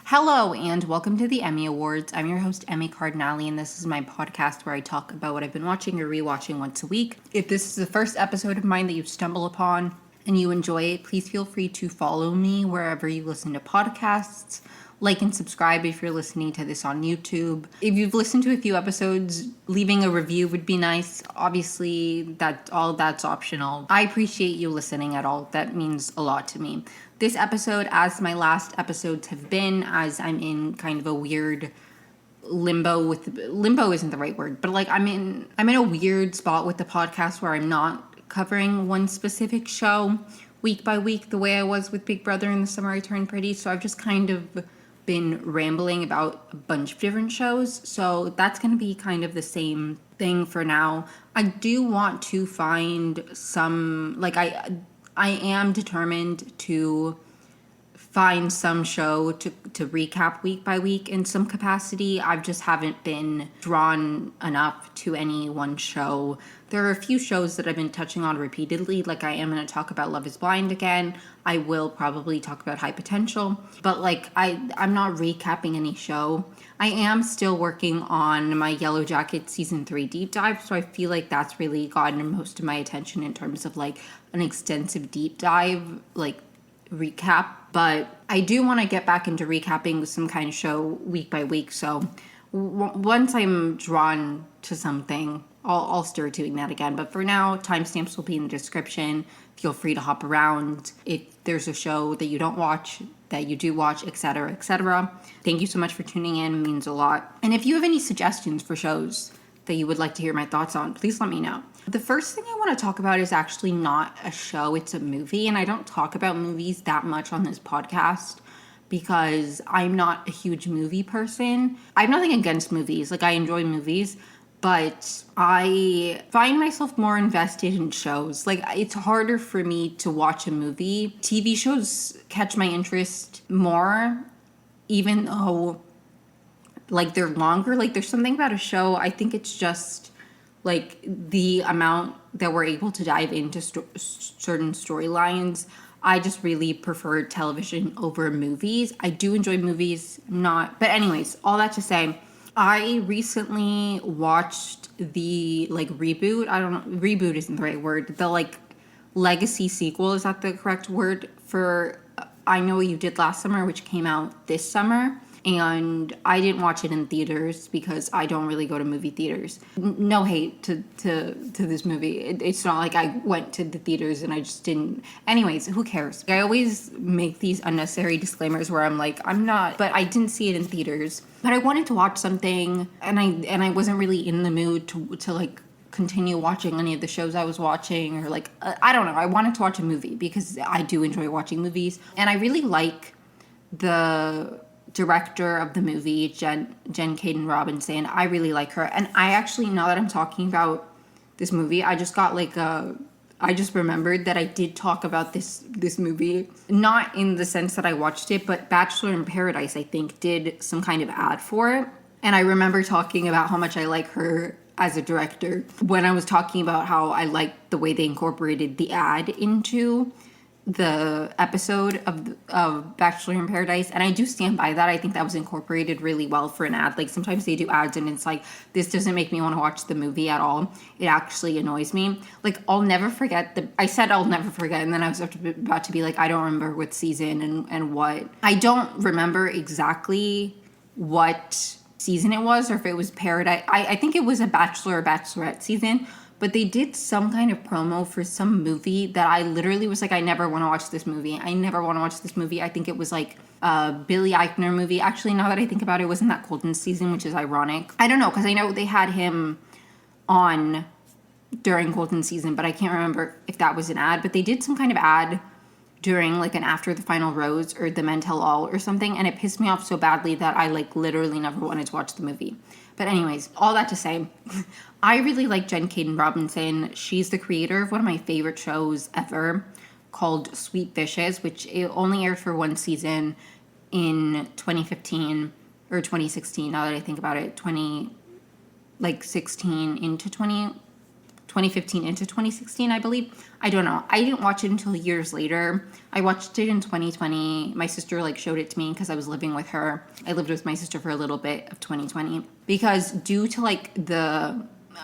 Hello and welcome to the Emmy Awards. I'm your host, Emmy Cardinale, and this is my podcast where I talk about what I've been watching or rewatching once a week. If this is the first episode of mine that you stumble upon and you enjoy it, please feel free to follow me wherever you listen to podcasts. Like and subscribe if you're listening to this on YouTube. If you've listened to a few episodes, leaving a review would be nice. Obviously, that's optional. I appreciate you listening at all. That means a lot to me. This episode, as my last episodes have been, as I'm in kind of a weird limbo isn't the right word, but like I'm in a weird spot with the podcast where I'm not covering one specific show week by week the way I was with Big Brother in the Summer I Turned Pretty. So I've just kind of been rambling about a bunch of different shows. So that's going to be kind of the same thing for now. I do want to find some, like I am determined to find some show to recap week by week in some capacity. I just haven't been drawn enough to any one show. There are a few shows that I've been touching on repeatedly, like I am going to talk about Love is Blind again. I will probably talk about High Potential, but like I'm not recapping any show. I am still working on my Yellow Jacket Season 3 deep dive, so I feel like that's really gotten most of my attention in terms of like an extensive deep dive, like recap. But I do want to get back into recapping some kind of show week by week, so once I'm drawn to something, I'll start doing that again. But for now, timestamps will be in the description. Feel free to hop around if there's a show that you don't watch, that you do watch, etc., etc. Thank you so much for tuning in. It means a lot. And if you have any suggestions for shows that you would like to hear my thoughts on, please let me know. The first thing I want to talk about is actually not a show, it's a movie. And I don't talk about movies that much on this podcast because I'm not a huge movie person. I have nothing against movies. Like, I enjoy movies, but I find myself more invested in shows. Like, it's harder for me to watch a movie. TV shows catch my interest more, even though, like, they're longer. Like, there's something about a show, I think it's just, like, the amount that we're able to dive into certain storylines. I just really prefer television over movies. I do enjoy movies, but anyways, all that to say, I recently watched the, like, reboot. I don't know, reboot isn't the right word. The, like, legacy sequel, is that the correct word, for I Know What You Did Last Summer, which came out this summer. And I didn't watch it in theaters because I don't really go to movie theaters. No hate to this movie. It's not like I went to the theaters and I just didn't. Anyways, who cares? I always make these unnecessary disclaimers where I'm like, I'm not, but I didn't see it in theaters. But I wanted to watch something and I wasn't really in the mood to like continue watching any of the shows I was watching, or like, I don't know. I wanted to watch a movie because I do enjoy watching movies. And I really like the director of the movie, Jen Caden Robinson. I really like her. And I actually, now that I'm talking about this movie, I just remembered that I did talk about this movie, not in the sense that I watched it, but Bachelor in Paradise, I think, did some kind of ad for it. And I remember talking about how much I like her as a director when I was talking about how I liked the way they incorporated the ad into the episode of Bachelor in Paradise, and I do stand by that. I think that was incorporated really well for an ad. Like, sometimes they do ads and it's like, this doesn't make me want to watch the movie at all. It actually annoys me. Like, I'll never forget I said I'll never forget, and then I was about to be like, I don't remember what season and what. I don't remember exactly what season it was, or if it was Paradise. I think it was a Bachelor or Bachelorette season. But they did some kind of promo for some movie that I literally was like, I never want to watch this movie. I never want to watch this movie. I think it was like a Billy Eichner movie. Actually, now that I think about it, wasn't that Colton season, which is ironic. I don't know, because I know they had him on during Colton season, but I can't remember if that was an ad. But they did some kind of ad during like an After the Final Rose or the Men Tell All or something, and it pissed me off so badly that I like literally never wanted to watch the movie. But anyways, all that to say, I really like Jen Caden Robinson. She's the creator of one of my favorite shows ever called Sweet Vicious, which it only aired for one season in 2015 or 2016, now that I think about it, 16 into 20, 2015 into 2016, I believe. I don't know. I didn't watch it until years later. I watched it in 2020. My sister like showed it to me because I was living with her. I lived with my sister for a little bit of 2020 because due to like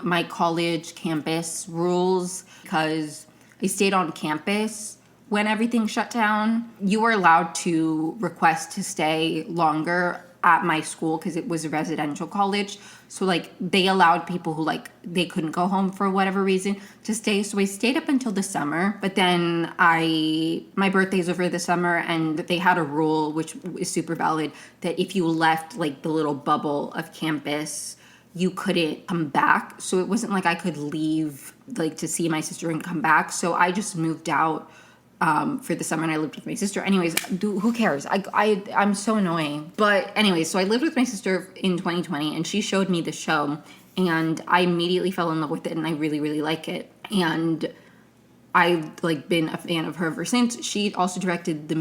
my college campus rules, because I stayed on campus when everything shut down, you were allowed to request to stay longer at my school because it was a residential college. So like they allowed people who like they couldn't go home for whatever reason to stay. So I stayed up until the summer, but then my birthday's over the summer, and they had a rule which is super valid that if you left like the little bubble of campus, you couldn't come back. So it wasn't like I could leave like to see my sister and come back. So I just moved out for the summer, and I lived with my sister. Anyways, who cares? I'm so annoying. But anyways, so I lived with my sister in 2020, and she showed me the show, and I immediately fell in love with it, and I really, really like it. And I've like been a fan of her ever since. She also directed the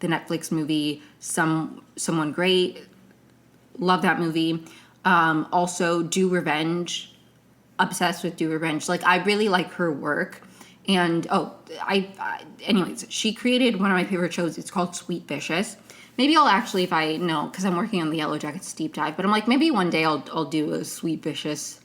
Netflix movie, Someone Great. Love that movie. Also, Do Revenge. Obsessed with Do Revenge. Like, I really like her work. And, anyways, she created one of my favorite shows. It's called Sweet Vicious. Maybe I'll actually, if I know, because I'm working on the Yellow Jackets deep dive, but I'm like, maybe one day I'll do a Sweet Vicious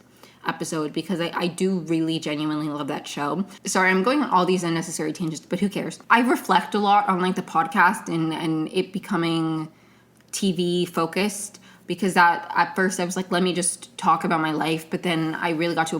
episode because I do really genuinely love that show. Sorry, I'm going on all these unnecessary tangents, but who cares? I reflect a lot on, like, the podcast and it becoming TV focused, because that at first I was like, let me just talk about my life, but then I really got to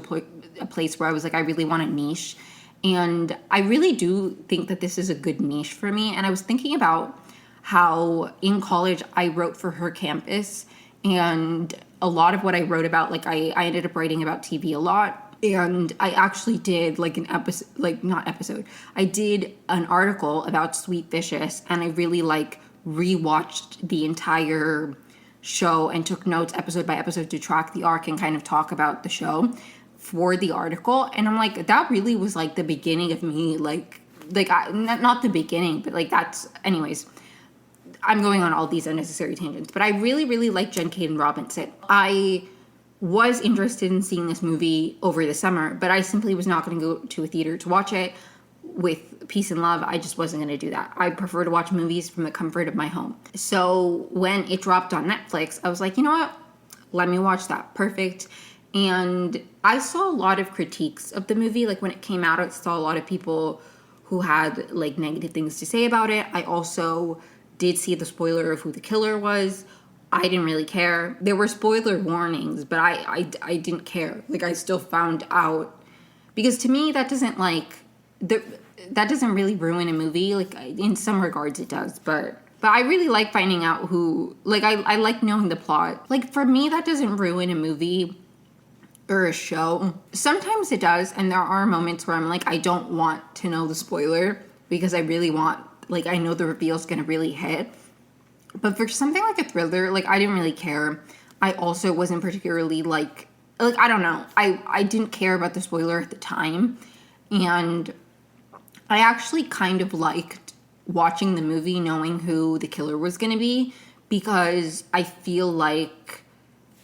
a place where I was like, I really want a niche. And I really do think that this is a good niche for me. And I was thinking about how in college I wrote for her campus, and a lot of what I wrote about, like I ended up writing about TV a lot. And I actually did like I did an article about Sweet Vicious, and I really like rewatched the entire show and took notes episode by episode to track the arc and kind of talk about the show for the article. And I'm like, that really was like the beginning of me, not the beginning, but like that's, anyways, I'm going on all these unnecessary tangents, but I really, really like Jen Caden Robinson. I was interested in seeing this movie over the summer, but I simply was not going to go to a theater to watch it with peace and love. I just wasn't going to do that. I prefer to watch movies from the comfort of my home. So when it dropped on Netflix, I was like, you know what? Let me watch that. Perfect. And I saw a lot of critiques of the movie. Like when it came out, I saw a lot of people who had like negative things to say about it. I also did see the spoiler of who the killer was. I didn't really care. There were spoiler warnings, but I didn't care. Like I still found out, because to me that doesn't that doesn't really ruin a movie. Like in some regards it does, but I really like finding out who, like I like knowing the plot. Like for me that doesn't ruin a movie or a show. Sometimes it does, and there are moments where I'm like, I don't want to know the spoiler because I really want, like, I know the reveal's gonna really hit. But for something like a thriller, like, I didn't really care. I also wasn't particularly like I don't know. I didn't care about the spoiler at the time, and I actually kind of liked watching the movie knowing who the killer was gonna be, because I feel like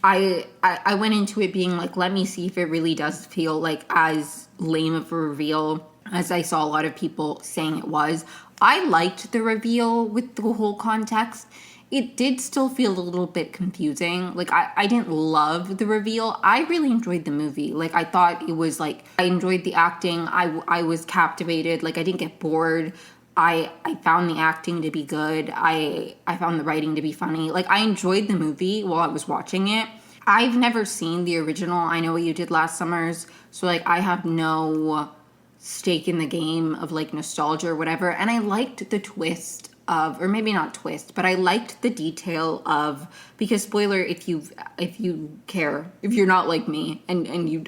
I went into it being like, let me see if it really does feel like as lame of a reveal as I saw a lot of people saying it was. I liked the reveal with the whole context. It did still feel a little bit confusing. Like, I didn't love the reveal. I really enjoyed the movie. Like, I thought it was, like, I enjoyed the acting. I was captivated. Like, I didn't get bored. I found the acting to be good. I found the writing to be funny. Like, I enjoyed the movie while I was watching it. I've never seen the original I Know What You Did Last Summers, so, like, I have no stake in the game of, like, nostalgia or whatever. And I liked the twist of, or maybe not twist, but I liked the detail of, because spoiler, if you care, if you're not like me and you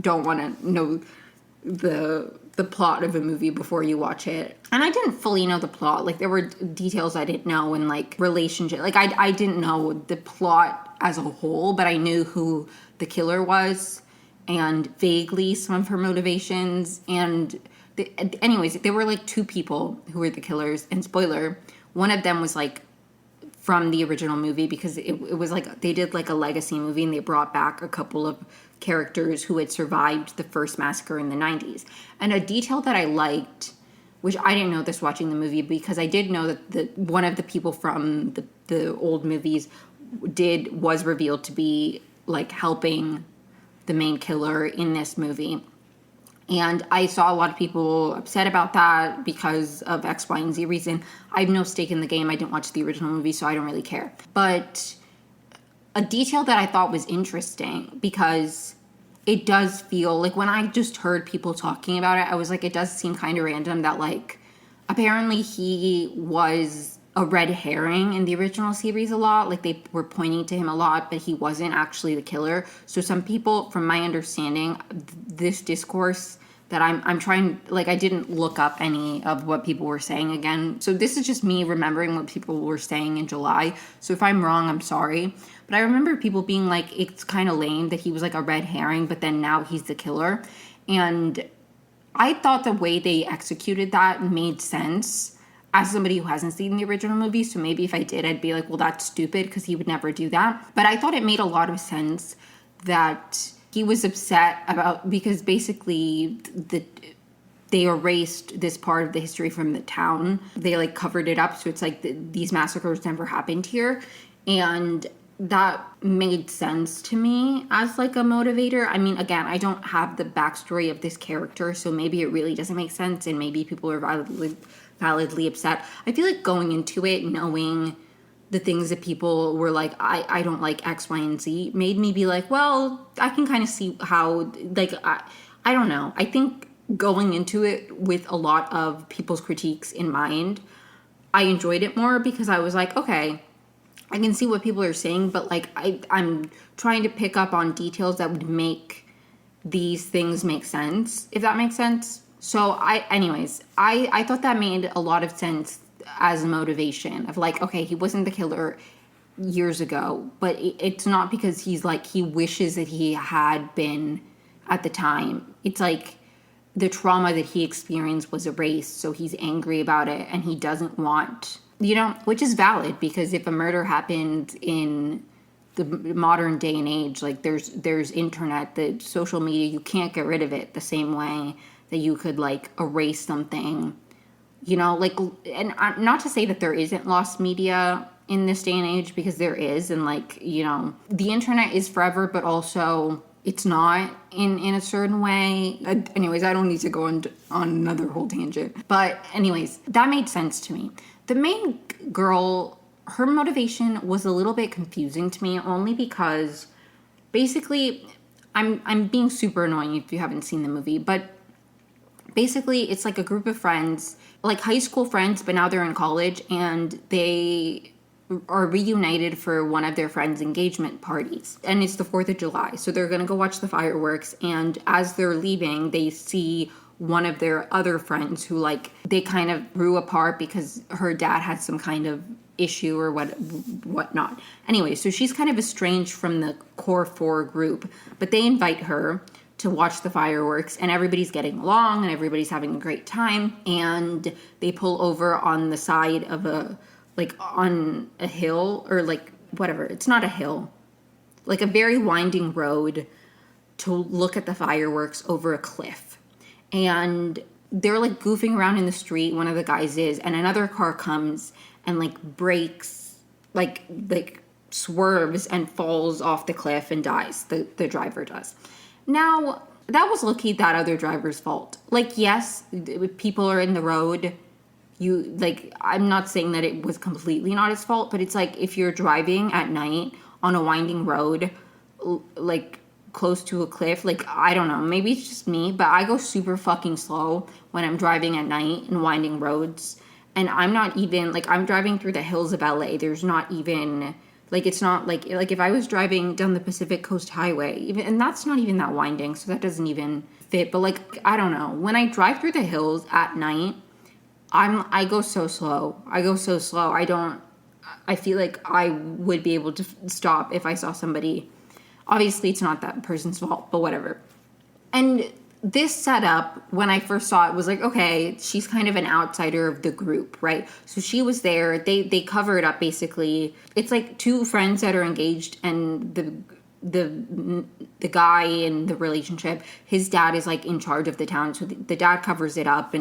don't want to know the plot of a movie before you watch it. And I didn't fully know the plot. Like, there were details I didn't know in, like, relationship. Like, I didn't know the plot as a whole, but I knew who the killer was and vaguely some of her motivations. And anyways, there were, like, two people who were the killers. And spoiler, one of them was, like, from the original movie, because it was like they did like a legacy movie and they brought back a couple of characters who had survived the first massacre in the 90s. And a detail that I liked, which I didn't know this watching the movie, because I did know that one of the people from the old movies was revealed to be like helping the main killer in this movie. And I saw a lot of people upset about that because of X, Y, and Z reason. I have no stake in the game. I didn't watch the original movie, so I don't really care. But a detail that I thought was interesting, because it does feel like when I just heard people talking about it, I was like, it does seem kind of random that like apparently he was a red herring in the original series a lot. Like they were pointing to him a lot, but he wasn't actually the killer. So some people, from my understanding, this discourse that I'm trying, like I didn't look up any of what people were saying again. So this is just me remembering what people were saying in July. So if I'm wrong, I'm sorry. But I remember people being like, it's kind of lame that he was like a red herring, but then now he's the killer. And I thought the way they executed that made sense as somebody who hasn't seen the original movie. So maybe if I did, I'd be like, well, that's stupid because he would never do that. But I thought it made a lot of sense that he was upset about, because basically they erased this part of the history from the town. They like covered it up. So it's like these massacres never happened here. And that made sense to me as like a motivator. I mean, again, I don't have the backstory of this character, so maybe it really doesn't make sense and maybe people are validly upset. I feel like going into it knowing the things that people were like, I don't like X, Y, and Z, made me be like, well, I can kind of see how, like, I don't know. I think going into it with a lot of people's critiques in mind, I enjoyed it more because I was like, okay, I can see what people are saying, but like I'm trying to pick up on details that would make these things make sense, if that makes sense. So I thought that made a lot of sense as a motivation of like, okay, he wasn't the killer years ago, but it's not because he's like, he wishes that he had been at the time. It's like the trauma that he experienced was erased, so he's angry about it and he doesn't want, which is valid, because if a murder happened in the modern day and age, like there's internet, the social media, you can't get rid of it the same way that you could like erase something, like, and not to say that there isn't lost media in this day and age, because there is, and like, the internet is forever, but also it's not in a certain way. Anyways, I don't need to go on another whole tangent. But anyways, that made sense to me. The main girl, her motivation was a little bit confusing to me, only because basically I'm being super annoying if you haven't seen the movie, but basically it's like a group of friends, like high school friends, but now they're in college, and they are reunited for one of their friends' engagement parties. And it's the 4th of July, so they're going to go watch the fireworks, and as they're leaving, they see one of their other friends who, like, they kind of grew apart because her dad had some kind of issue or whatnot. Anyway, so she's kind of estranged from the core 4 group, but they invite her to watch the fireworks, and everybody's getting along and everybody's having a great time, and they pull over on the side of on a hill, or like whatever, it's not a hill, like a very winding road, to look at the fireworks over a cliff. And they're like goofing around in the street, one of the guys is, and another car comes and like brakes, like swerves and falls off the cliff and dies. The driver does. Now, that was low-key that other driver's fault. Like, yes, people are in the road. I'm not saying that it was completely not his fault, but it's like, if you're driving at night on a winding road, like close to a cliff, like, I don't know, maybe it's just me, but I go super fucking slow when I'm driving at night in winding roads. And I'm not even, like, I'm driving through the hills of LA. There's not even, like, it's not like if I was driving down the Pacific Coast Highway, even, and that's not even that winding, so that doesn't even fit. But like, I don't know, when I drive through the hills at night, I go so slow. I feel like I would be able to stop if I saw somebody. Obviously, it's not that person's fault, but whatever. And this setup, when I first saw it, was like, okay, she's kind of an outsider of the group, right? So she was there. They cover it up, basically. It's like two friends that are engaged, and the guy in the relationship, his dad is like in charge of the town, so the dad covers it up,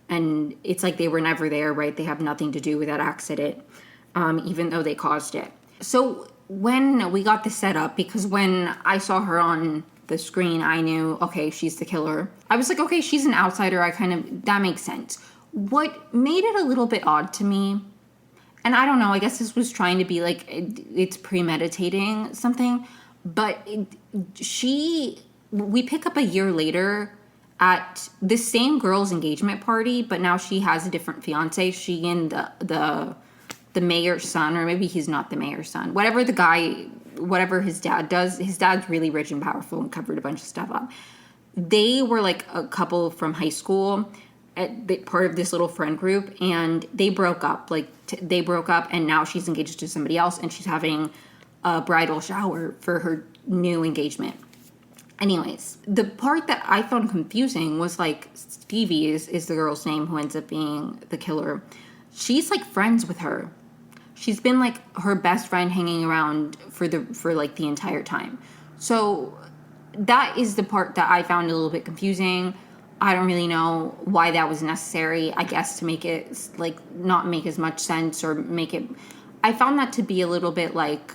and it's like they were never there, right? They have nothing to do with that accident, even though they caused it. So when we got the setup, because when I saw her on the screen, I knew, okay, she's the killer. I was like, okay, she's an outsider. That makes sense. What made it a little bit odd to me, and I don't know, I guess this was trying to be like, it's premeditating something, but we pick up a year later at the same girl's engagement party, but now she has a different fiance. She and the mayor's son, or maybe he's not the mayor's son, whatever his dad does, his dad's really rich and powerful and covered a bunch of stuff up. They were like a couple from high school, part of this little friend group, and they broke up. They broke up, and now she's engaged to somebody else, and she's having a bridal shower for her new engagement. Anyways, the part that I found confusing was like, Stevie is the girl's name who ends up being the killer. She's like friends with her. She's been like her best friend, hanging around for like the entire time. So that is the part that I found a little bit confusing. I don't really know why that was necessary. I guess to make it like not make as much sense, or make it. I found that to be a little bit like,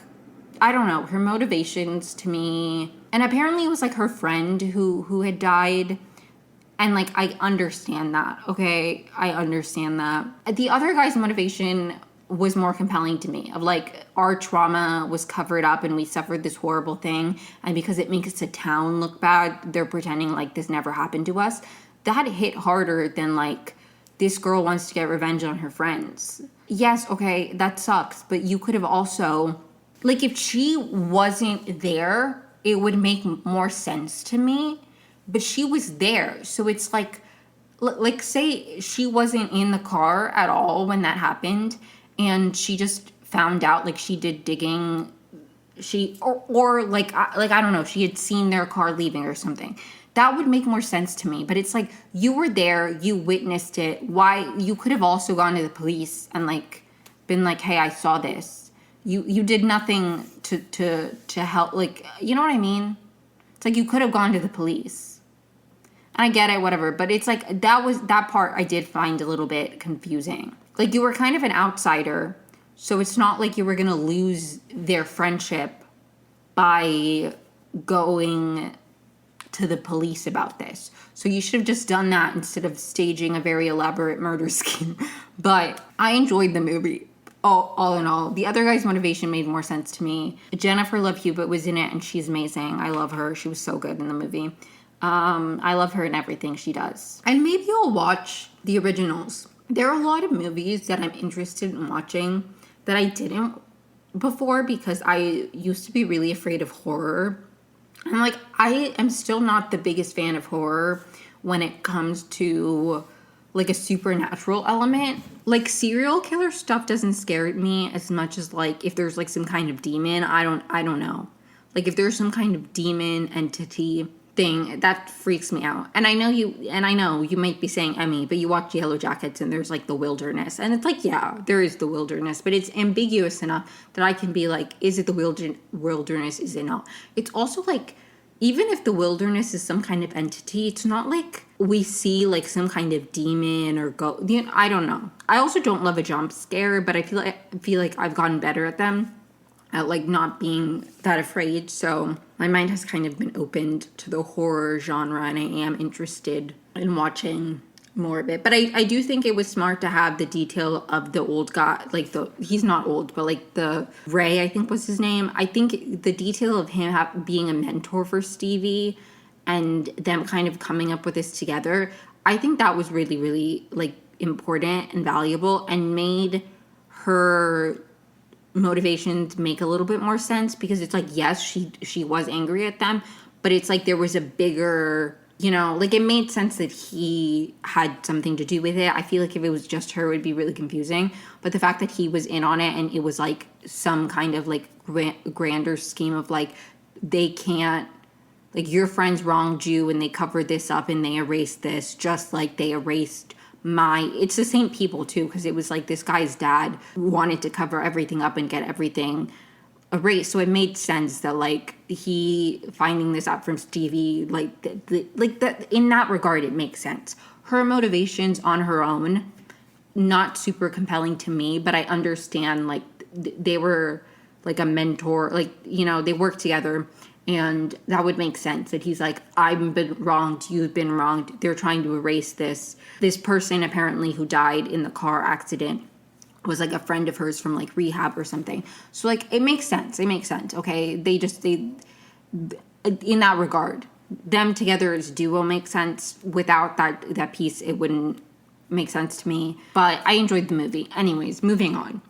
I don't know, her motivations to me. And apparently it was like her friend who had died. And like, I understand that. Okay, I understand that. The other guy's motivation was more compelling to me, of like, our trauma was covered up and we suffered this horrible thing, and because it makes the town look bad, they're pretending like this never happened to us. That hit harder than like, this girl wants to get revenge on her friends. Yes, okay, that sucks, but you could have also, like, if she wasn't there, it would make more sense to me, but she was there. So it's like say she wasn't in the car at all when that happened, and she just found out, like, she did digging, or like I don't know, she had seen their car leaving or something. That would make more sense to me. But it's like, you were there, you witnessed it. Why? You could have also gone to the police and like been like, hey, I saw this. You did nothing to help, like, you know what I mean? It's like, you could have gone to the police. And I get it, whatever, but it's like, that part I did find a little bit confusing. Like, you were kind of an outsider, so it's not like you were gonna lose their friendship by going to the police about this. So you should have just done that instead of staging a very elaborate murder scheme. But I enjoyed the movie. All in all, the other guy's motivation made more sense to me. Jennifer Love Hewitt was in it, and she's amazing. I love her. She was so good in the movie. I love her in everything she does. And maybe I'll watch the originals. There are a lot of movies that I'm interested in watching that I didn't before, because I used to be really afraid of horror. And like, I am still not the biggest fan of horror when it comes to like a supernatural element. Like, serial killer stuff doesn't scare me as much as like if there's like some kind of demon. I don't know. Like, if there's some kind of demon entity thing, that freaks me out. And I know you might be saying, Emmy, but you watch Yellow Jackets and there's like the wilderness, and it's like, yeah, there is the wilderness, but it's ambiguous enough that I can be like, is it the wilderness, is it not? It's also like, even if the wilderness is some kind of entity, it's not like we see like some kind of demon or I don't know. I also don't love a jump scare, but I feel like I've gotten better at them, at like not being that afraid. So my mind has kind of been opened to the horror genre, and I am interested in watching more of it. But I do think it was smart to have the detail of the old guy, like he's not old, but like the Ray, I think was his name. I think the detail of him being a mentor for Stevie and them kind of coming up with this together, I think that was really, really like important and valuable, and made her motivations make a little bit more sense, because it's like, yes, she was angry at them, but it's like there was a bigger, you know, like it made sense that he had something to do with it. I feel like if it was just her, it would be really confusing, but the fact that he was in on it, and it was like some kind of like grander scheme of like, they can't like, your friends wronged you and they covered this up and they erased this just like they erased it's the same people too, because it was like this guy's dad wanted to cover everything up and get everything erased. So it made sense that, like, he finding this out from Stevie, like, that in that regard, it makes sense. Her motivations on her own, not super compelling to me, but I understand, like, they were like a mentor, like, you know, they worked together, and that would make sense that he's like, I've been wronged, you've been wronged, they're trying to erase this person apparently who died in the car accident was like a friend of hers from like rehab or something. So, like, it makes sense, okay? They in that regard, them together as duo makes sense. Without that piece, it wouldn't make sense to me. But I enjoyed the movie. Anyways, moving on.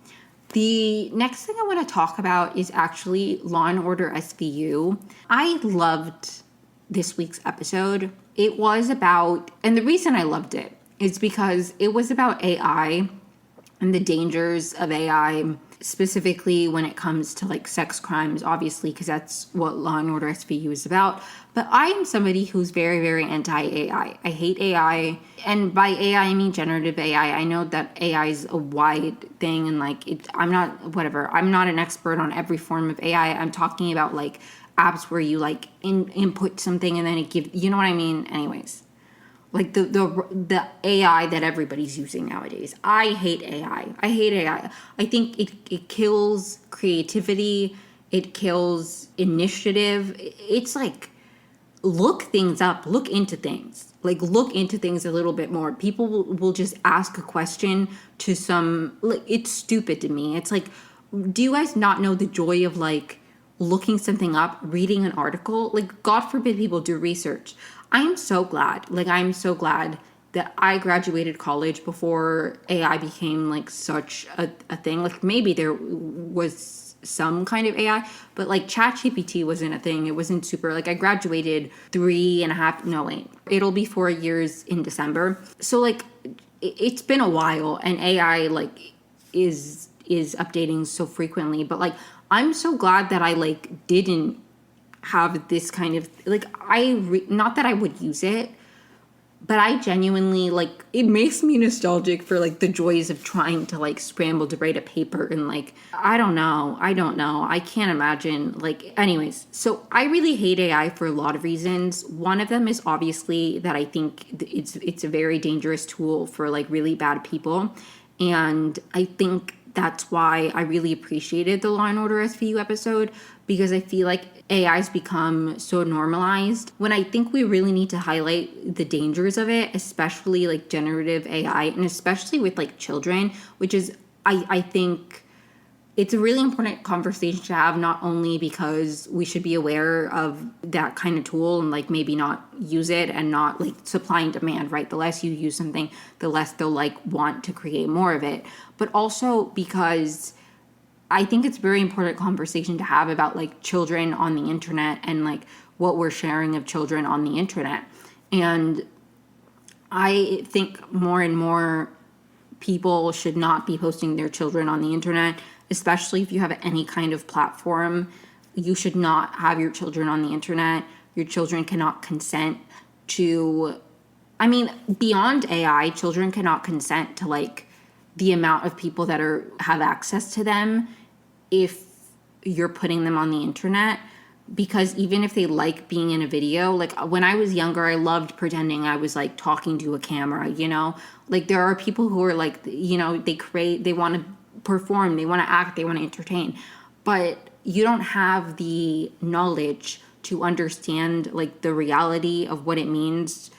The next thing I want to talk about is actually Law and Order SVU. I loved this week's episode. It was about, and the reason I loved it is because it was about AI and the dangers of AI, specifically when it comes to, like, sex crimes, obviously, because that's what Law and Order SVU is about. But I am somebody who's very, very anti-AI. I hate AI. And by AI, I mean generative AI. I know that AI is a wide thing, and, like, I'm not an expert on every form of AI. I'm talking about, like, apps where you, like, input something and then it gives, you know what I mean? Anyways. Like, the AI that everybody's using nowadays. I hate AI. I think it kills creativity. It kills initiative. It's like, look things up. Look into things. Like, look into things a little bit more. People will just ask a question to like, it's stupid to me. It's like, do you guys not know the joy of, like, looking something up, reading an article? Like, God forbid people do research. I'm so glad that I graduated college before AI became, like, such a thing. Like, maybe there was some kind of AI, but, like, ChatGPT wasn't a thing. It wasn't super, like, I graduated it'll be 4 years in December. So, like, it's been a while, and AI, like, is updating so frequently. But, like, I'm so glad that I, like, didn't have this kind of, like, not that I would use it, but I genuinely, like, it makes me nostalgic for, like, the joys of trying to, like, scramble to write a paper, and, like, I don't know, I can't imagine, like, anyways. So I really hate AI for a lot of reasons. One of them is obviously that I think it's a very dangerous tool for, like, really bad people, and I think that's why I really appreciated the Law and Order SVU episode, because I feel like AI's become so normalized when I think we really need to highlight the dangers of it, especially, like, generative AI, and especially with, like, children, which is, I think it's a really important conversation to have, not only because we should be aware of that kind of tool and, like, maybe not use it, and not, like, supply and demand, right? The less you use something, the less they'll, like, want to create more of it. But also because I think it's a very important conversation to have about, like, children on the internet and, like, what we're sharing of children on the internet. And I think more and more people should not be posting their children on the internet, especially if you have any kind of platform. You should not have your children on the internet. Your children cannot consent to, I mean, beyond AI, children cannot consent to, like, the amount of people that have access to them if you're putting them on the internet. Because even if they like being in a video, like, when I was younger, I loved pretending I was, like, talking to a camera, you know? Like, there are people who are, like, you know, they want to perform, they want to act, they want to entertain. But you don't have the knowledge to understand, like, the reality of what it means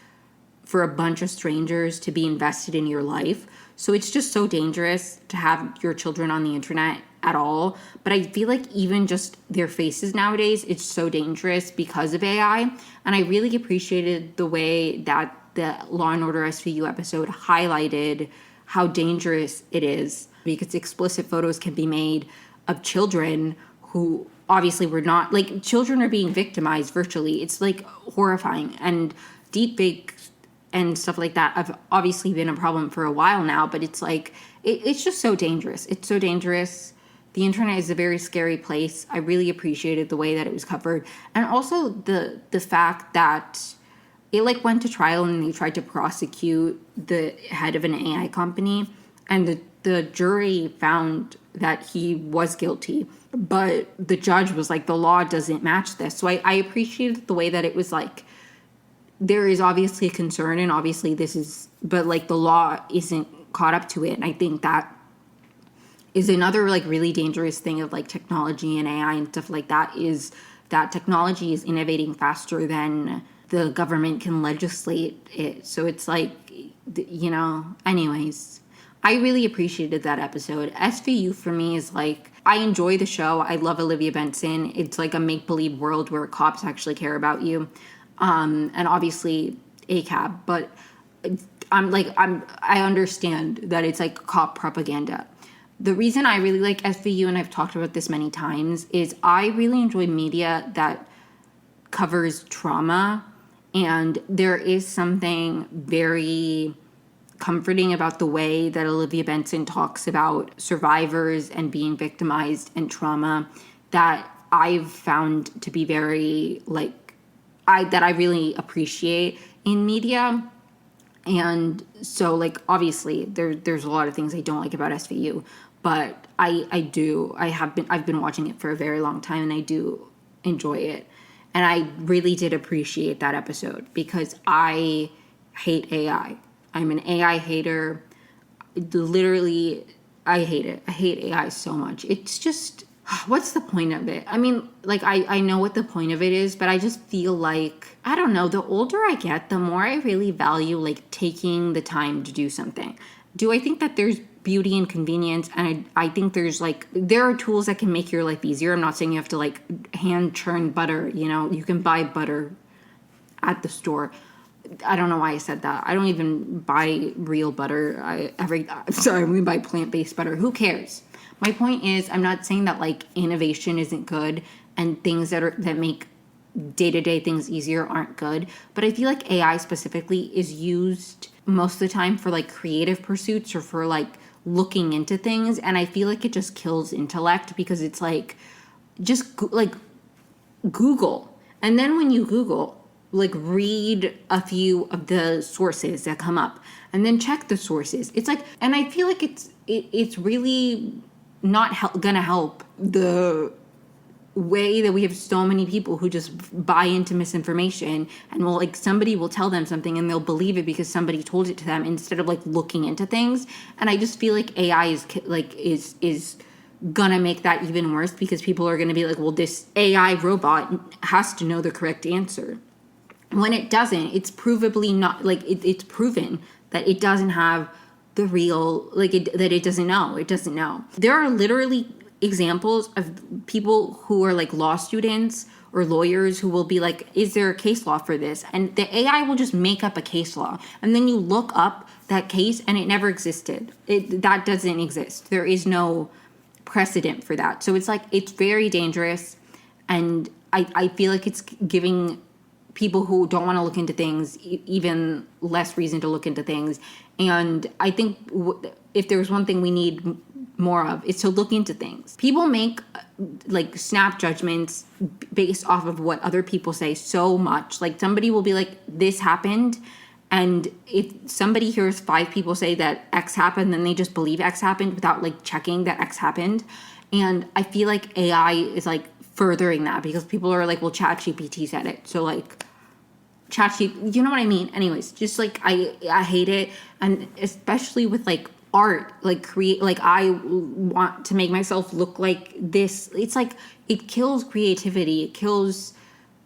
for a bunch of strangers to be invested in your life. So it's just so dangerous to have your children on the internet at all. But I feel like even just their faces nowadays, it's so dangerous because of AI. And I really appreciated the way that the Law and Order SVU episode highlighted how dangerous it is, because explicit photos can be made of children who obviously were not, like, children are being victimized virtually. It's, like, horrifying. And deepfakes and stuff like that have obviously been a problem for a while now, but it's like, it's just so dangerous. It's so dangerous the internet is a very scary place. I really appreciated the way that it was covered. And also the fact that it like went to trial and they tried to prosecute the head of an AI company, and the jury found that he was guilty, but the judge was like, the law doesn't match this. So I appreciated the way that it was like, there is obviously a concern, and obviously this is, but like the law isn't caught up to it. And I think that is another like really dangerous thing of like technology and AI and stuff like that, is that technology is innovating faster than the government can legislate it. So it's like, you know, anyways, I really appreciated that episode. SVU for me is like, I enjoy the show. I love Olivia Benson. It's like a make-believe world where cops actually care about you. And obviously ACAB, but I understand that it's like cop propaganda. The reason I really like SVU, and I've talked about this many times, is I really enjoy media that covers trauma, and there is something very comforting about the way that Olivia Benson talks about survivors and being victimized and trauma that I've found to be very that I really appreciate in media. And so like obviously there's a lot of things I don't like about SVU, but I've been watching it for a very long time, and I do enjoy it. And I really did appreciate that episode because I hate AI. I'm an AI hater. Literally, I hate it. I hate AI so much. It's just, what's the point of it? I mean, like, I know what the point of it is, but I just feel like, I don't know, the older I get, the more I really value, like, taking the time to do something. Do I think that there's beauty and convenience? And I think there's, like, there are tools that can make your life easier. I'm not saying you have to, like, hand churn butter, you know? You can buy butter at the store. I don't know why I said that. I don't even buy real butter. We buy plant-based butter. Who cares? My point is, I'm not saying that like innovation isn't good and things that make day-to-day things easier aren't good, but I feel like AI specifically is used most of the time for like creative pursuits or for like looking into things, and I feel like it just kills intellect because it's like just like Google, and then when you Google, like read a few of the sources that come up and then check the sources. It's like, and I feel like it's really not gonna help the way that we have so many people who just buy into misinformation and will like somebody will tell them something and they'll believe it because somebody told it to them instead of like looking into things. And I just feel like AI is gonna make that even worse because people are gonna be like, well, this AI robot has to know the correct answer. When it doesn't, it's provably not, like, it's proven that it doesn't have the real, like, that it doesn't know. It doesn't know. There are literally examples of people who are, like, law students or lawyers who will be like, is there a case law for this? And the AI will just make up a case law. And then you look up that case, and it never existed. That doesn't exist. There is no precedent for that. So it's, like, it's very dangerous. And I feel like it's giving people who don't want to look into things even less reason to look into things. And I think if there's one thing we need more of, it's to look into things. People make like snap judgments based off of what other people say so much. Like somebody will be like, this happened, and if somebody hears 5 people say that X happened, then they just believe X happened without like checking that X happened. And I feel like AI is like furthering that because people are like, well, ChatGPT said it, so like ChatGPT, you know what I mean? Anyways, just like I hate it, and especially with like art, like I want to make myself look like this. It's like it kills creativity, it kills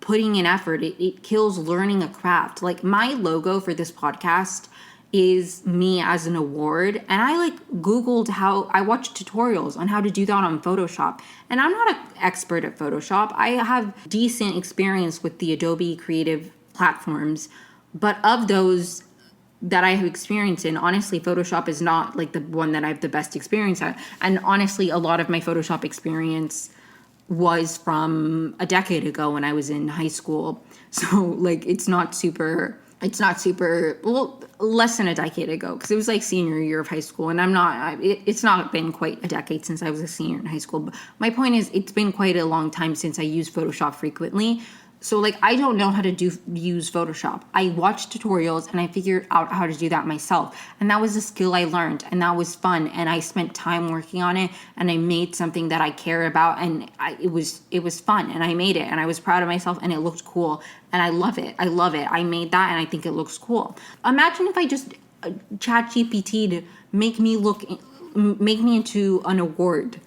putting in effort, it kills learning a craft. Like my logo for this podcast is me as an award, and I like Googled I watched tutorials on how to do that on Photoshop, and I'm not an expert at Photoshop. I have decent experience with the Adobe creative platforms, but of those that I have experience in, honestly, Photoshop is not like the one that I have the best experience at. And honestly, a lot of my Photoshop experience was from a decade ago when I was in high school. So like, it's not super, well, less than a decade ago, because it was like senior year of high school, and it's not been quite a decade since I was a senior in high school, but my point is it's been quite a long time since I used Photoshop frequently. So like I don't know how to use Photoshop. I watched tutorials and I figured out how to do that myself, and that was a skill I learned, and that was fun, and I spent time working on it, and I made something that I care about, and it was fun, and I made it, and I was proud of myself, and it looked cool, and I love it. I made that, and I think it looks cool. Imagine if I just chat GPT to make me into an award.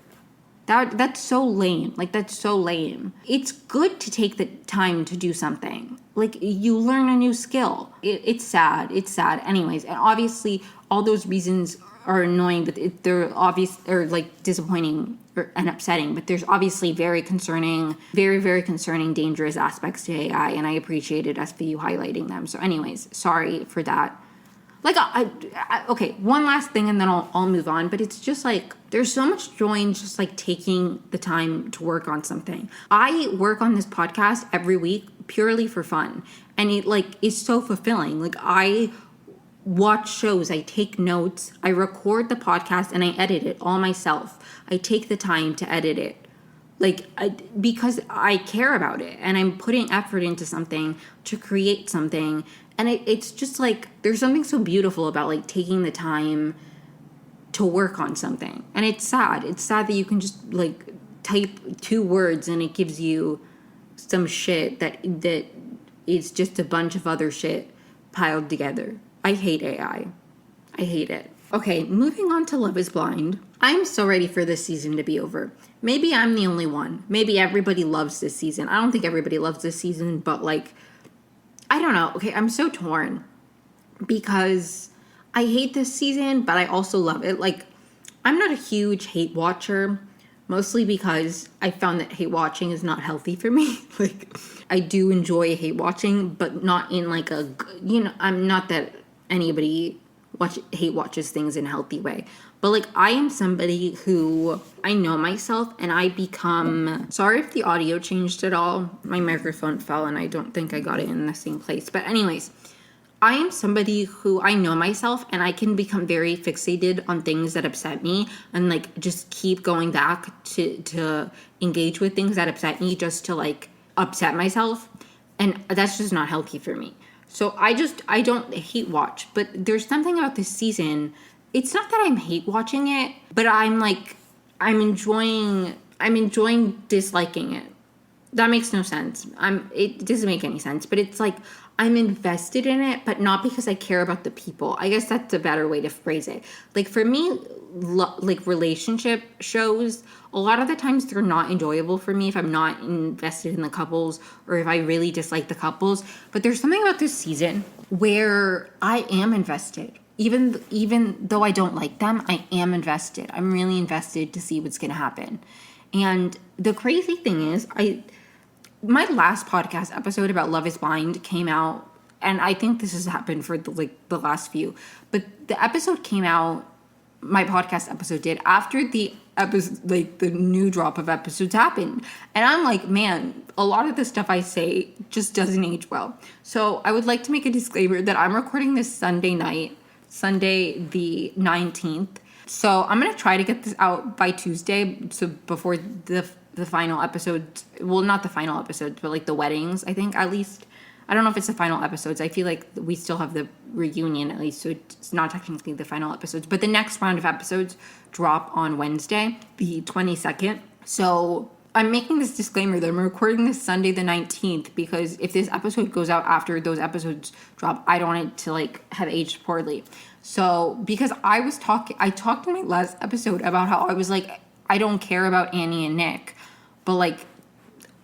That's so lame. Like, that's so lame. It's good to take the time to do something. Like, you learn a new skill. It's sad. It's sad. Anyways, and obviously, all those reasons are annoying, but they're obvious, or like disappointing and upsetting. But there's obviously very, very concerning, dangerous aspects to AI, and I appreciated SVU highlighting them. So anyways, sorry for that. Like, okay, one last thing and then I'll move on. But it's just like, there's so much joy in just like taking the time to work on something. I work on this podcast every week purely for fun. And it like is so fulfilling. Like, I watch shows, I take notes, I record the podcast, and I edit it all myself. I take the time to edit it. Because I care about it, and I'm putting effort into something to create something. And it's just like, there's something so beautiful about like taking the time to work on something. And it's sad. It's sad that you can just like type 2 words and it gives you some shit that is just a bunch of other shit piled together. I hate AI. I hate it. Okay, moving on to Love is Blind. I'm so ready for this season to be over. Maybe I'm the only one. Maybe everybody loves this season. I don't think everybody loves this season, but like, I don't know. Okay, I'm so torn because I hate this season, but I also love it. Like, I'm not a huge hate watcher, mostly because I found that hate watching is not healthy for me. Like, I do enjoy hate watching, but not in like a, I'm not that anybody hate watches things in a healthy way. But like, I am somebody who, I know myself, and I become, sorry if the audio changed at all. My microphone fell and I don't think I got it in the same place. But anyways, I am somebody who, I know myself, and I can become very fixated on things that upset me, and like just keep going back to engage with things that upset me just to like upset myself. And that's just not healthy for me. So I don't hate watch, but there's something about this season. It's not that I'm hate watching it, but I'm enjoying disliking it. That makes no sense. It doesn't make any sense, but it's like I'm invested in it, but not because I care about the people. I guess that's a better way to phrase it. Like, for me, like relationship shows, a lot of the times they're not enjoyable for me if I'm not invested in the couples or if I really dislike the couples. But there's something about this season where I am invested. Even though I don't like them, I am invested. I'm really invested to see what's going to happen. And the crazy thing is, my last podcast episode about Love is Blind came out, and I think this has happened for the last few, but the episode came out, my podcast episode did, after the episode, like the new drop of episodes happened. And I'm like, man, a lot of the stuff I say just doesn't age well. So I would like to make a disclaimer that I'm recording this Sunday night, Sunday the 19th. So I'm going to try to get this out by Tuesday, so before the final episodes, well, not the final episodes, but like the weddings, I think, at least. I don't know if it's the final episodes. I feel like we still have the reunion, at least, so it's not technically the final episodes. But the next round of episodes drop on Wednesday, the 22nd. So I'm making this disclaimer that I'm recording this Sunday the 19th because if this episode goes out after those episodes drop, I don't want it to like have aged poorly. So because I talked in my last episode about how I was like, I don't care about Annie and Nick, but like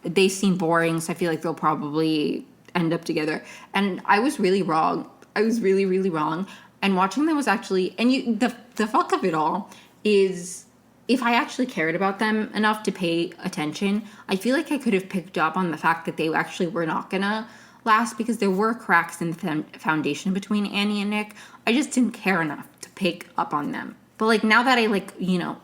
they seem boring, so I feel like they'll probably end up together. And I was really wrong. I was really, really wrong. And watching them was actually, and the fuck of it all is, if I actually cared about them enough to pay attention, I feel like I could have picked up on the fact that they actually were not gonna last, because there were cracks in the foundation between Annie and Nick. I just didn't care enough to pick up on them. But like, now that I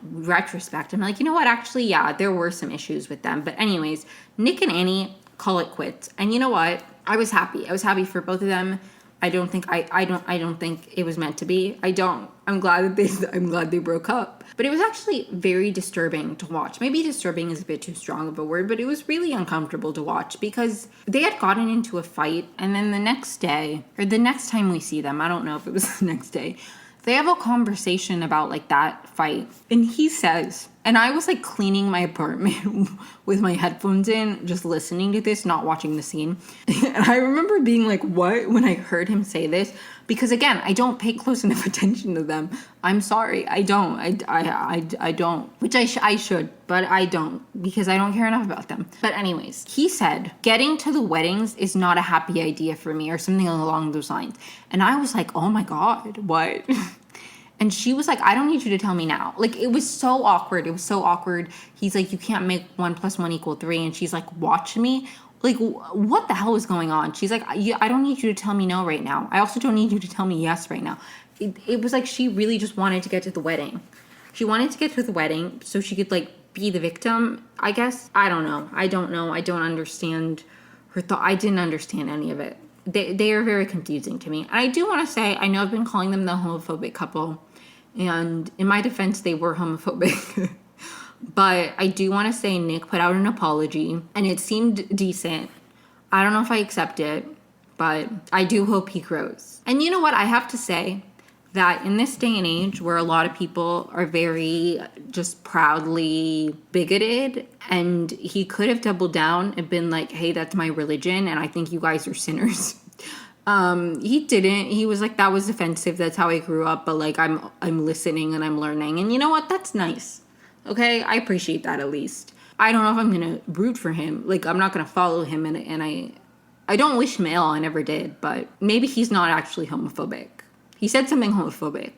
retrospect, I'm like, you know what, actually, yeah, there were some issues with them. But anyways, Nick and Annie, call it quits. And you know what? I was happy. I was happy for both of them. I don't think it was meant to be. I don't. I'm glad they broke up. But it was actually very disturbing to watch. Maybe disturbing is a bit too strong of a word, but it was really uncomfortable to watch because they had gotten into a fight, and then the next day, or the next time we see them, I don't know if it was the next day, they have a conversation about like that fight. And he says, and I was like cleaning my apartment with my headphones in, just listening to this, not watching the scene. And I remember being like, what? When I heard him say this, because again, I don't pay close enough attention to them. I'm sorry. I don't. I don't, which I should, but I don't because I don't care enough about them. But anyways, he said, getting to the weddings is not a happy idea for me or something along those lines. And I was like, oh my God, what? And she was like, I don't need you to tell me now. Like, it was so awkward. It was so awkward. He's like, you can't make 1 + 1 = 3. And she's like, watch me. Like, what the hell is going on? She's like, I don't need you to tell me no right now. I also don't need you to tell me yes right now. It was like she really just wanted to get to the wedding. She wanted to get to the wedding so she could, like, be the victim, I guess. I don't know. I don't understand her thought. I didn't understand any of it. They are very confusing to me. And I do want to say, I know I've been calling them the homophobic couple. And in my defense, they were homophobic. But I do want to say Nick put out an apology, and it seemed decent. I don't know if I accept it, but I do hope he grows. And you know what? I have to say that in this day and age where a lot of people are very just proudly bigoted, and he could have doubled down and been like, hey, that's my religion, and I think you guys are sinners. He didn't. He was like, that was offensive. That's how I grew up. But like, I'm listening and I'm learning. And you know what? That's nice. Okay. I appreciate that at least. I don't know if I'm going to root for him. Like, I'm not going to follow him. And I don't wish him ill. I never did. But maybe he's not actually homophobic. He said something homophobic.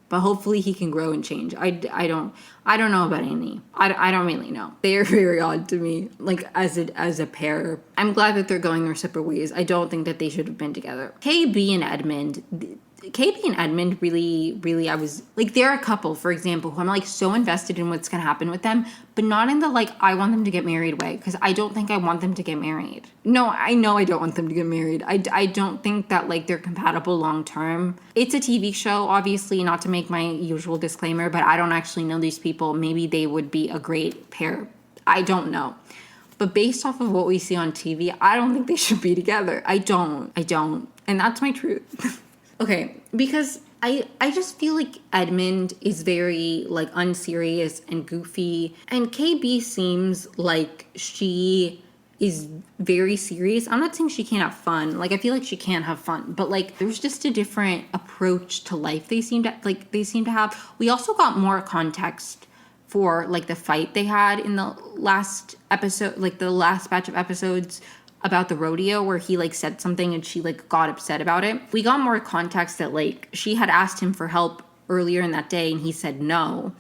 But hopefully he can grow and change. I don't know about any. I don't really know. They are very odd to me, like as a pair. I'm glad that they're going their separate ways. I don't think that they should have been together. KB and Edmund really, I was like, they're a couple, for example, who I'm like so invested in what's gonna happen with them, but not in the like, I want them to get married way, because I don't think I want them to get married. No, I know I don't want them to get married. I don't think that like they're compatible long term. It's a TV show, obviously, not to make my usual disclaimer, but I don't actually know these people. Maybe they would be a great pair. I don't know. But based off of what we see on TV, I don't think they should be together. I don't. And that's my truth. Okay, because I just feel like Edmund is very, like, unserious and goofy. And KB seems like she is very serious. I'm not saying she can't have fun. Like, I feel like she can have fun. But, like, there's just a different approach to life they seem to have. We also got more context for, like, the fight they had in the last episode, like, the last batch of episodes about the rodeo where he like said something and she like got upset about it. We got more context that like she had asked him for help earlier in that day and he said no.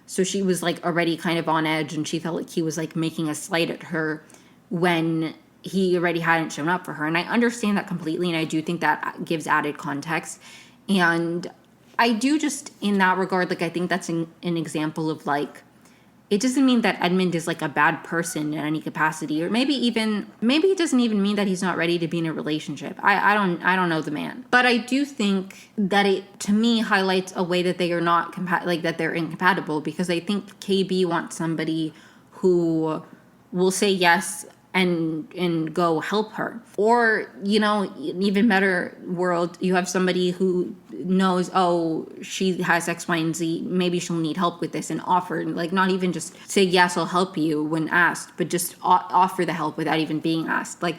So she was like already kind of on edge and she felt like he was like making a slight at her when he already hadn't shown up for her. And I understand that completely, and I do think that gives added context. And I do just in that regard, like I think that's an example of like, it doesn't mean that Edmund is like a bad person in any capacity, or maybe it doesn't even mean that he's not ready to be in a relationship. I don't know the man, but I do think that it to me highlights a way that they are not that they're incompatible, because I think KB wants somebody who will say yes and go help her. Or, you know, even better world, you have somebody who knows, oh, she has X, Y, and Z, maybe she'll need help with this, and offer, like not even just say, yes, I'll help you when asked, but just offer the help without even being asked. Like,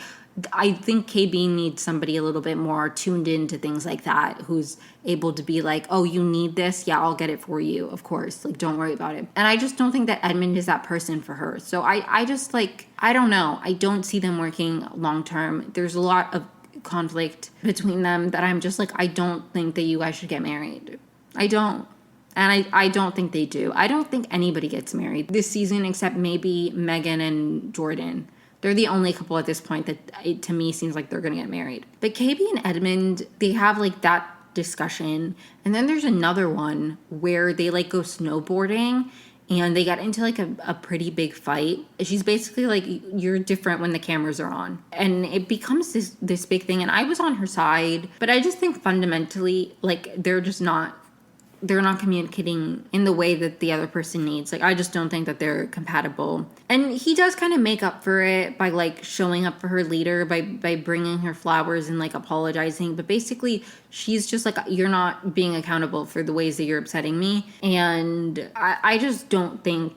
I think KB needs somebody a little bit more tuned into things like that, who's able to be like, oh, you need this? Yeah, I'll get it for you, of course. Like, don't worry about it. And I just don't think that Edmund is that person for her. So I just, like, I don't know. I don't see them working long term. There's a lot of conflict between them that I'm just like, I don't think that you guys should get married. I don't. And I don't think they do. I don't think anybody gets married this season except maybe Megan and Jordan. They're the only couple at this point that it, to me, seems like they're going to get married. But KB and Edmund, they have, like, that discussion. And then there's another one where they, like, go snowboarding. and they get into like a pretty big fight. She's basically like, you're different when the cameras are on, and it becomes this big thing. And I was on her side, but I just think fundamentally, like, they're not communicating in the way that the other person needs. Like, I just don't think that they're compatible. And he does kind of make up for it by like showing up for her later, by bringing her flowers and like apologizing. But basically, she's just like, you're not being accountable for the ways that you're upsetting me. And I just don't think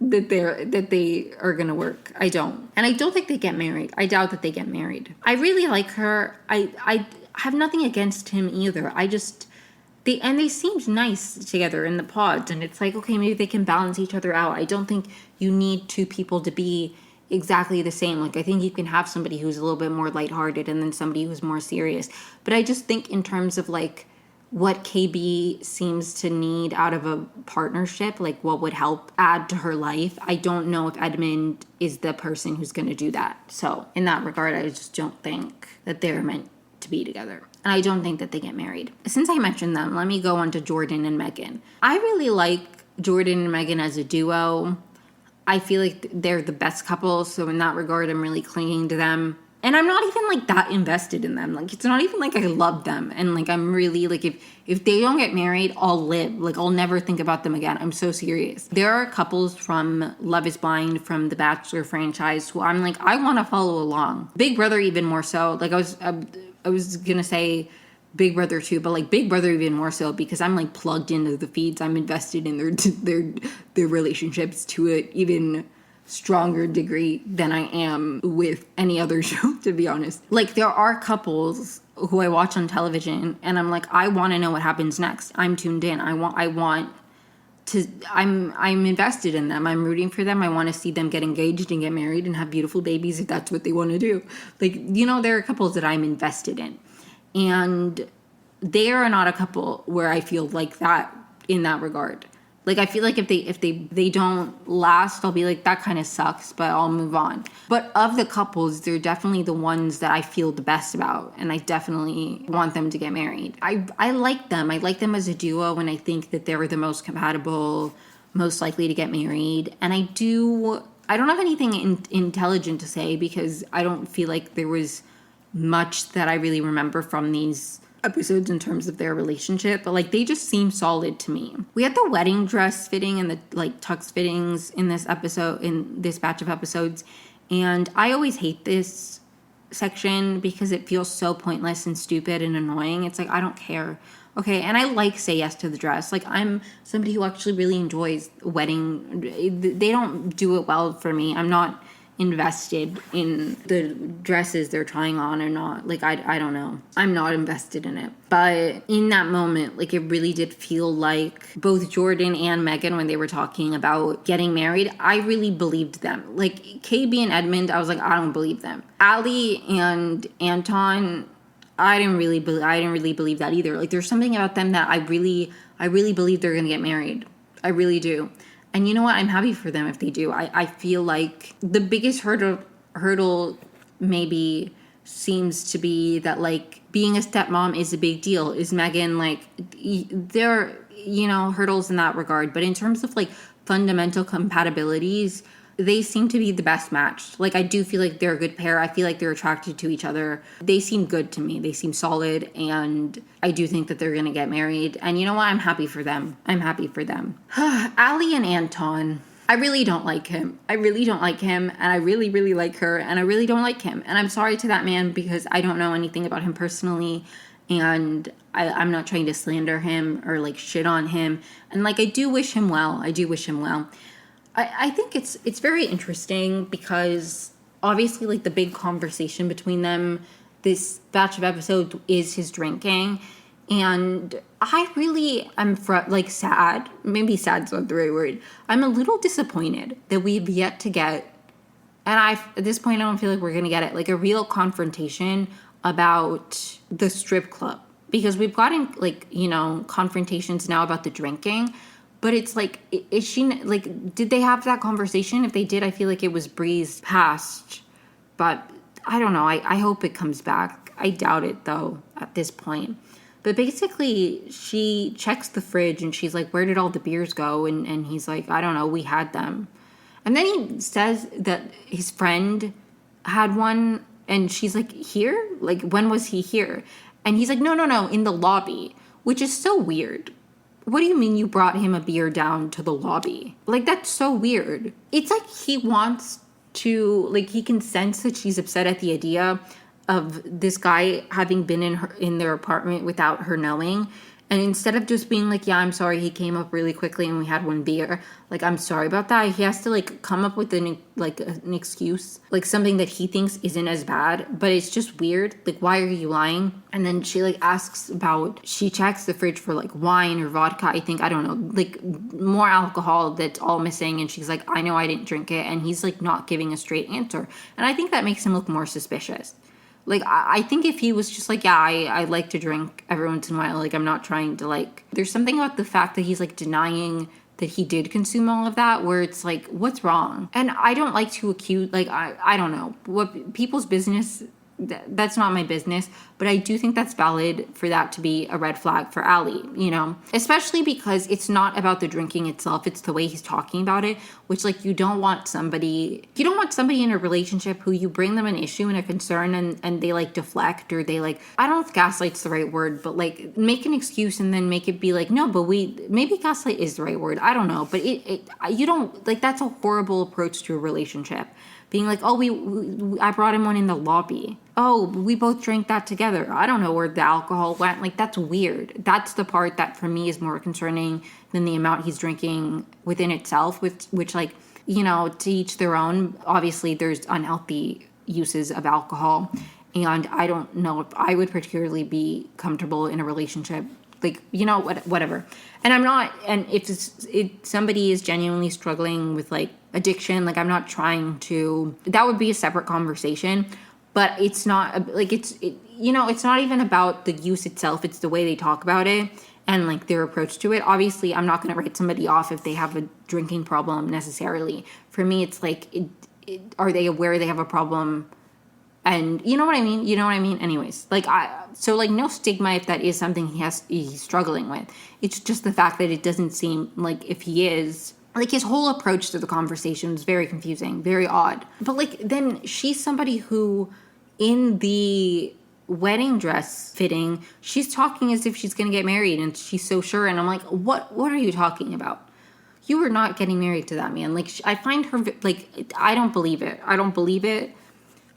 that they are gonna work. I don't. And I don't think they get married. I doubt that they get married. I really like her. I have nothing against him either. They seemed nice together in the pods, and it's like, okay, maybe they can balance each other out. I don't think you need two people to be exactly the same. Like, I think you can have somebody who's a little bit more lighthearted and then somebody who's more serious. But I just think in terms of like what KB seems to need out of a partnership, like what would help add to her life, I don't know if Edmund is the person who's going to do that. So in that regard, I just don't think that they're meant to be together. And I don't think that they get married. Since I mentioned them, let me go on to Jordan and Megan. I really like Jordan and Megan as a duo. I feel like they're the best couple, so in that regard, I'm really clinging to them. And I'm not even like that invested in them. Like, it's not even like I love them. And like, I'm really like, if they don't get married, I'll live. Like, I'll never think about them again. I'm so serious. There are couples from Love is Blind, from the Bachelor franchise, who I'm like, I want to follow along. Big Brother even more so. Like, I was gonna say Big Brother too, but like Big Brother even more so, because I'm like plugged into the feeds. I'm invested in their relationships to an even stronger degree than I am with any other show, to be honest. Like, there are couples who I watch on television and I'm like, I want to know what happens next. I'm tuned in. I'm invested in them. I'm rooting for them. I want to see them get engaged and get married and have beautiful babies if that's what they want to do. Like, you know, there are couples that I'm invested in. And they are not a couple where I feel like that in that regard. Like, I feel like if they don't last, I'll be like, that kind of sucks, but I'll move on. But of the couples, they're definitely the ones that I feel the best about, and I definitely want them to get married. I like them. I like them as a duo, and I think that they're the most compatible, most likely to get married. And I don't have anything intelligent to say, because I don't feel like there was much that I really remember from these episodes in terms of their relationship, but like, they just seem solid to me. We had the wedding dress fitting and the like tux fittings in this batch of episodes, and I always hate this section because it feels so pointless and stupid and annoying. It's like, I don't care. Okay, and I like Say Yes to the Dress. Like, I'm somebody who actually really enjoys wedding. They don't do it well for me. I'm not invested in the dresses they're trying on or not. Like, I don't know. I'm not invested in it. But in that moment, like, it really did feel like both Jordan and Megan, when they were talking about getting married, I really believed them. Like, KB and Edmund, I was like, I don't believe them. Ali and Anton, I didn't really believe that either. Like, there's something about them that I really believe they're gonna get married. I really do. And you know what? I'm happy for them if they do. I feel like the biggest hurdle maybe seems to be that, like, being a stepmom is a big deal. Is Megan, like, there are, you know, hurdles in that regard. But in terms of, like, fundamental compatibilities, they seem to be the best match. Like, I do feel like they're a good pair. I feel like they're attracted to each other. They seem good to me. They seem solid, and I do think that they're going to get married. And you know what? I'm happy for them. Ali and Anton, I really don't like him. And I really, really like her, and I really don't like him. And I'm sorry to that man, because I don't know anything about him personally, and I'm not trying to slander him or, like, shit on him. And, like, I do wish him well. I think it's very interesting, because obviously, like, the big conversation between them this batch of episodes is his drinking. And I really am sad. Maybe sad's not the right word. I'm a little disappointed that we've yet to get, and at this point I don't feel like we're going to get it, like, a real confrontation about the strip club. Because we've gotten, like, you know, confrontations now about the drinking. But it's like, is she, like, did they have that conversation? If they did, I feel like it was breezed past. But I don't know. I hope it comes back. I doubt it, though, at this point. But basically, she checks the fridge and she's like, where did all the beers go? And he's like, I don't know, we had them. And then he says that his friend had one, and she's like, here? Like, when was he here? And he's like, no, in the lobby, which is so weird. What do you mean you brought him a beer down to the lobby? Like, that's so weird. It's like he wants to, like, he can sense that she's upset at the idea of this guy having been in their apartment without her knowing. And instead of just being like, yeah, I'm sorry, he came up really quickly and we had one beer, like, I'm sorry about that, he has to, like, come up with an excuse, like, something that he thinks isn't as bad, but it's just weird. Like, why are you lying? And then she, like, asks about, she checks the fridge for, like, wine or vodka, I think, I don't know, like, more alcohol that's all missing, and she's like, I know I didn't drink it, and he's, like, not giving a straight answer. And I think that makes him look more suspicious. Like, I think if he was just like, yeah, I like to drink every once in a while, like, I'm not trying to, like, there's something about the fact that he's, like, denying that he did consume all of that, where it's like, what's wrong? And I don't like to accuse, like, I don't know, what people's business, that's not my business, but I do think that's valid for that to be a red flag for Ali, you know, especially because it's not about the drinking itself, it's the way he's talking about it, which, like, you don't want somebody in a relationship who you bring them an issue and a concern and they, like, deflect, or they, like, I don't know if gaslight's the right word, but, like, make an excuse and then make it be like, no, but maybe gaslight is the right word, I don't know, but you don't, like, that's a horrible approach to a relationship. Being like, oh, I brought him one in the lobby. Oh, we both drank that together. I don't know where the alcohol went. Like, that's weird. That's the part that for me is more concerning than the amount he's drinking within itself, which like, you know, to each their own. Obviously, there's unhealthy uses of alcohol. And I don't know if I would particularly be comfortable in a relationship. Like, you know, whatever. And I'm not, and if somebody is genuinely struggling with, like, addiction, like, I'm not trying to, that would be a separate conversation, but it's not, like, you know, it's not even about the use itself, it's the way they talk about it and, like, their approach to it. Obviously, I'm not going to write somebody off if they have a drinking problem necessarily. For me, it's like, are they aware they have a problem? And you know what I mean? Anyways, like, so, like, no stigma if that is something he's struggling with. It's just the fact that it doesn't seem like, if he is, like, his whole approach to the conversation is very confusing, very odd. But, like, then she's somebody who, in the wedding dress fitting, she's talking as if she's going to get married and she's so sure. And I'm like, what are you talking about? You are not getting married to that man. Like, I find her, like, I don't believe it.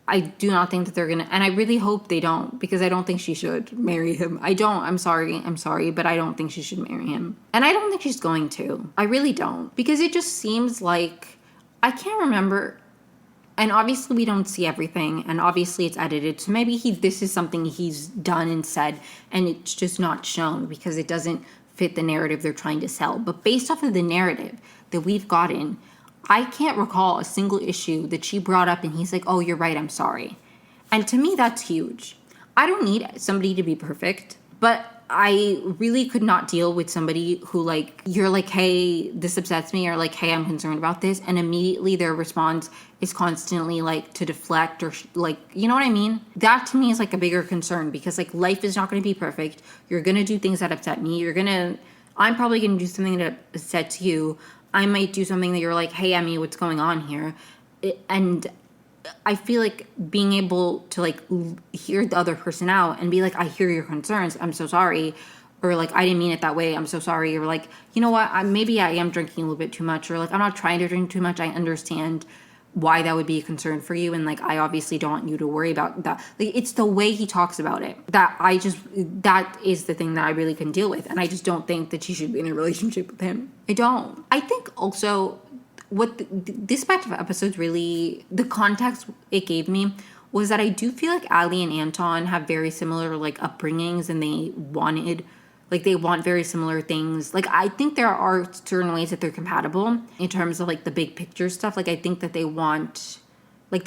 I do not think that they're going to, and I really hope they don't, because I don't think she should marry him. I'm sorry, but I don't think she should marry him. And I don't think she's going to. I really don't. Because it just seems like, I can't remember, and obviously we don't see everything, and obviously it's edited, so maybe this is something he's done and said, and it's just not shown, because it doesn't fit the narrative they're trying to sell. But based off of the narrative that we've gotten, I can't recall a single issue that she brought up and he's like, oh, you're right, I'm sorry. And to me, that's huge. I don't need somebody to be perfect, but I really could not deal with somebody who, like, you're like, hey, this upsets me, or like, hey, I'm concerned about this, and immediately their response is constantly, like, to deflect, or like, you know what I mean? That to me is, like, a bigger concern, because, like, life is not going to be perfect. You're going to do things that upset me. I'm probably going to do something that upsets you. I might do something that you're like, hey, Emmy, what's going on here? And I feel like being able to, like, hear the other person out and be like, I hear your concerns, I'm so sorry. Or, like, I didn't mean it that way, I'm so sorry. Or, like, you know what, maybe I am drinking a little bit too much. Or, like, I'm not trying to drink too much. I understand why that would be a concern for you. And, like, I obviously don't want you to worry about that. Like, it's the way he talks about it that is the thing that I really can deal with. And I just don't think that she should be in a relationship with him. I don't. I think also what this batch of episodes really, the context it gave me was that I do feel like Ali and Anton have very similar, like, upbringings, and they want very similar things. Like, I think there are certain ways that they're compatible in terms of, like, the big picture stuff. Like, I think that they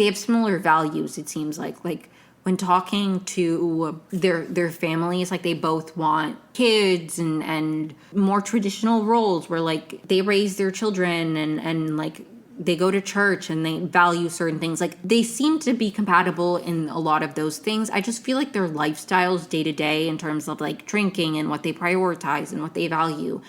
have similar values, it seems like. Like, when talking to their families, like, they both want kids and more traditional roles where, like, they raise their children and like, they go to church and they value certain things. Like, they seem to be compatible in a lot of those things. I just feel like their lifestyles day to day in terms of like drinking and what they prioritize and what they value,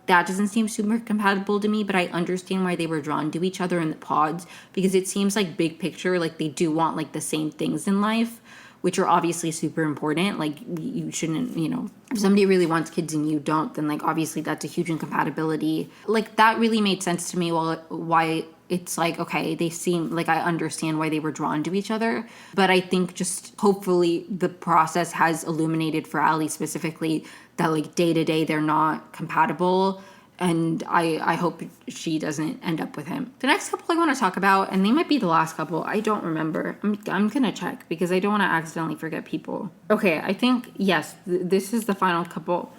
that doesn't seem super compatible to me. But I understand why they were drawn to each other in the pods, because it seems like big picture, like they do want like the same things in life, which are obviously super important. Like, you shouldn't, if somebody really wants kids and you don't, then like obviously that's a huge incompatibility. Like, that really made sense to me. Why it's like, okay, they seem like, I understand why they were drawn to each other. But I think just hopefully the process has illuminated for Ali specifically that like day to day they're not compatible. And I hope she doesn't end up with him. The next couple I want to talk about, and they might be the last couple, I don't remember. I'm going to check because I don't want to accidentally forget people. Okay, I think, yes, this is the final couple,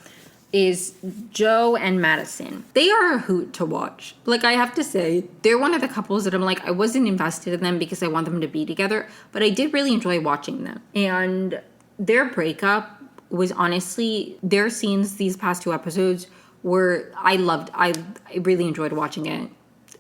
is Joe and Madison. They are a hoot to watch. Like, I have to say, they're one of the couples that I'm like, I wasn't invested in them because I want them to be together, but I did really enjoy watching them. And their breakup was honestly, their scenes these past 2 episodes were, I really enjoyed watching it.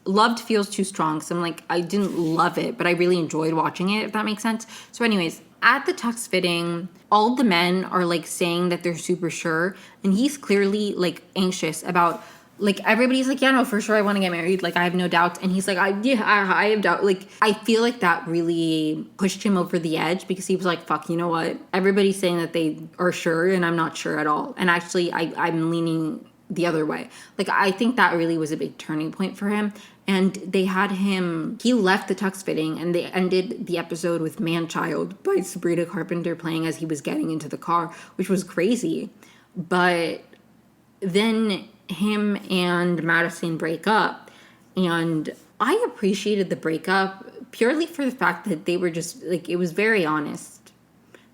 Loved feels too strong, so I'm like, I didn't love it, but I really enjoyed watching it, if that makes sense. So anyways, at the tux fitting, all the men are like saying that they're super sure, and he's clearly like anxious about, like, everybody's like, yeah, no, for sure I want to get married, like I have no doubts, and he's like, I have doubt. Like, I feel like that really pushed him over the edge, because he was like, fuck, you know what, everybody's saying that they are sure and I'm not sure at all, and actually I'm leaning the other way. Like, I think that really was a big turning point for him. And they had him, he left the tux fitting and they ended the episode with Man-Child by Sabrina Carpenter playing as he was getting into the car, which was crazy. But then him and Madison break up, and I appreciated the breakup purely for the fact that they were just like, it was very honest.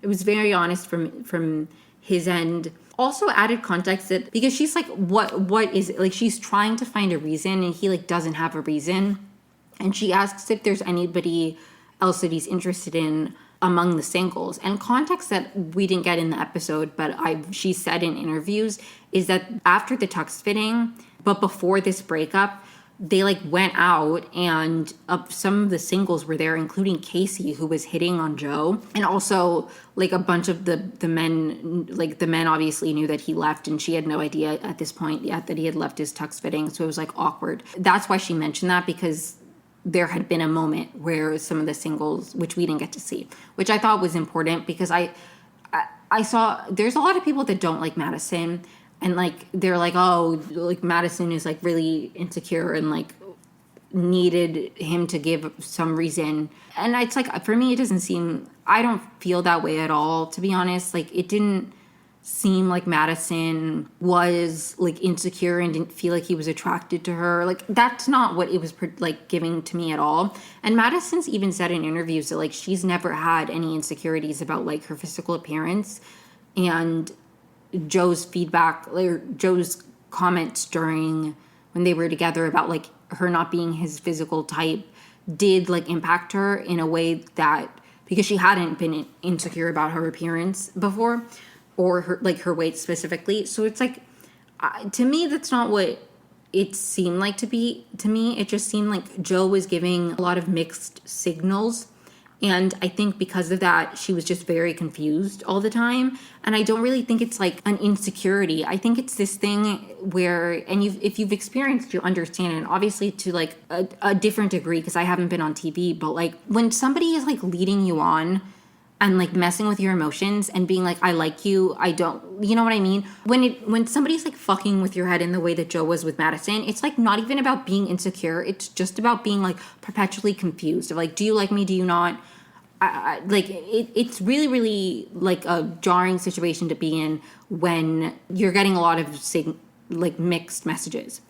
It was very honest from his end. Also added context that, because she's like, what is it? Like, she's trying to find a reason and he like doesn't have a reason. And she asks if there's anybody else that he's interested in among the singles. And context that we didn't get in the episode, but she said in interviews, is that after the tux fitting, but before this breakup, they like went out, and some of the singles were there, including Casey, who was hitting on Joe, and also like a bunch of the men. Like, the men obviously knew that he left, and she had no idea at this point yet that he had left his tux fitting, so it was like awkward. That's why she mentioned that, because there had been a moment where some of the singles, which we didn't get to see, which I thought was important, because I saw there's a lot of people that don't like Madison. And, like, they're like, oh, like, Madison is, like, really insecure and, like, needed him to give some reason. And it's, like, for me, it doesn't seem, I don't feel that way at all, to be honest. Like, it didn't seem like Madison was, like, insecure and didn't feel like he was attracted to her. Like, that's not what it was, like, giving to me at all. And Madison's even said in interviews that, like, she's never had any insecurities about, like, her physical appearance. And Joe's feedback, or Joe's comments during when they were together about like her not being his physical type did like impact her in a way that, because she hadn't been insecure about her appearance before, or her like her weight specifically. So it's like, to me, that's not what it seemed like to be. To me, it just seemed like Joe was giving a lot of mixed signals. And I think because of that, she was just very confused all the time. And I don't really think it's like an insecurity. I think it's this thing where, and if you've experienced, you understand it, obviously to like a different degree, because I haven't been on TV, but like when somebody is like leading you on and like messing with your emotions and being like, I like you, I don't, you know what I mean? When somebody's like fucking with your head in the way that Joe was with Madison, it's like not even about being insecure. It's just about being like perpetually confused of like, do you like me? Do you not? It's really, really like a jarring situation to be in when you're getting a lot of mixed messages.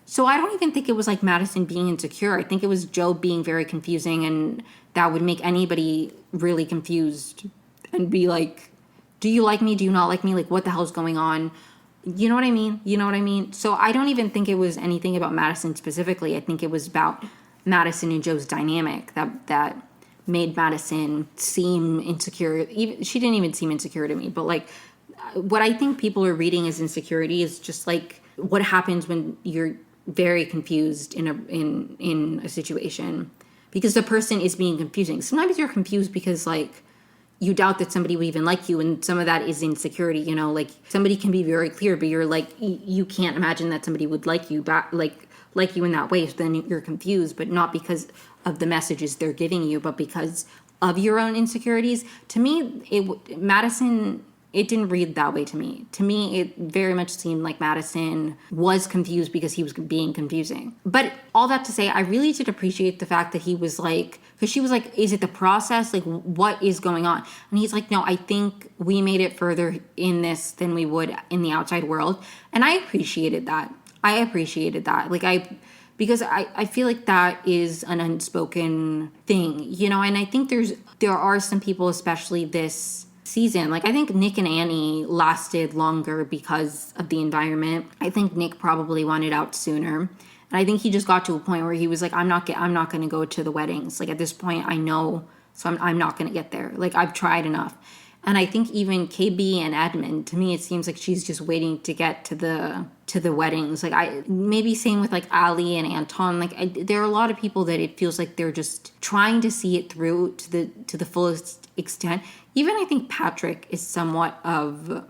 So I don't even think it was like Madison being insecure. I think it was Joe being very confusing, and that would make anybody really confused and be like, do you like me? Do you not like me? Like, what the hell's going on? You know what I mean? So I don't even think it was anything about Madison specifically. I think it was about Madison and Joe's dynamic that made Madison seem insecure. She didn't even seem insecure to me, but like what I think people are reading as insecurity is just like what happens when you're very confused in a situation because the person is being confusing. Sometimes you're confused because like you doubt that somebody would even like you, and some of that is insecurity, you know, like somebody can be very clear, but you're like, you can't imagine that somebody would like you back, like you in that way. So then you're confused, but not because of the messages they're giving you, but because of your own insecurities. To me, Madison, it didn't read that way to me. To me, it very much seemed like Madison was confused because he was being confusing. But all that to say, I really did appreciate the fact that he was like, because she was like, is it the process? Like, what is going on? And he's like, no, I think we made it further in this than we would in the outside world. And I appreciated that. Because I feel like that is an unspoken thing, you know, and I think there are some people, especially this season, like I think Nick and Annie lasted longer because of the environment. I think Nick probably wanted out sooner. And I think he just got to a point where he was like, I'm not going to go to the weddings. Like at this point, I know, so I'm not going to get there. Like I've tried enough. And I think even KB and Edmund, to me, it seems like she's just waiting to get to the weddings. Like maybe same with like Ali and Anton. Like there are a lot of people that it feels like they're just trying to see it through to the fullest extent. Even I think Patrick is somewhat of,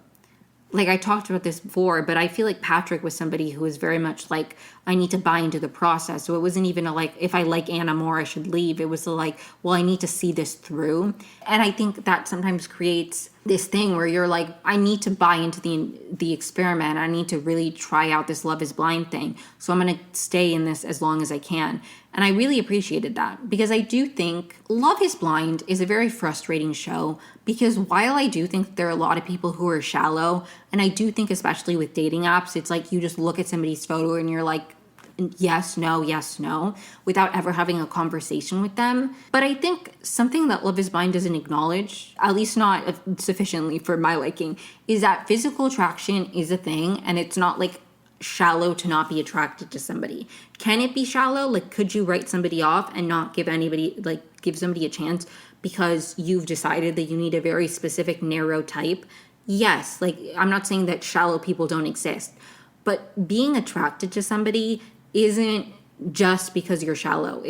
like I talked about this before, but I feel like Patrick was somebody who was very much like, I need to buy into the process. So it wasn't even a like, if I like Anna more, I should leave. It was a like, well, I need to see this through. And I think that sometimes creates this thing where you're like, I need to buy into the experiment. I need to really try out this Love is Blind thing. So I'm going to stay in this as long as I can. And I really appreciated that because I do think Love is Blind is a very frustrating show because while I do think there are a lot of people who are shallow, and I do think especially with dating apps, it's like you just look at somebody's photo and you're like, yes, no, without ever having a conversation with them. But I think something that Love is Blind doesn't acknowledge, at least not sufficiently for my liking, is that physical attraction is a thing, and it's not like shallow to not be attracted to somebody. Can it be shallow? Like, could you write somebody off and not give somebody a chance because you've decided that you need a very specific narrow type? Yes, like I'm not saying that shallow people don't exist, but being attracted to somebody isn't just because you're shallow.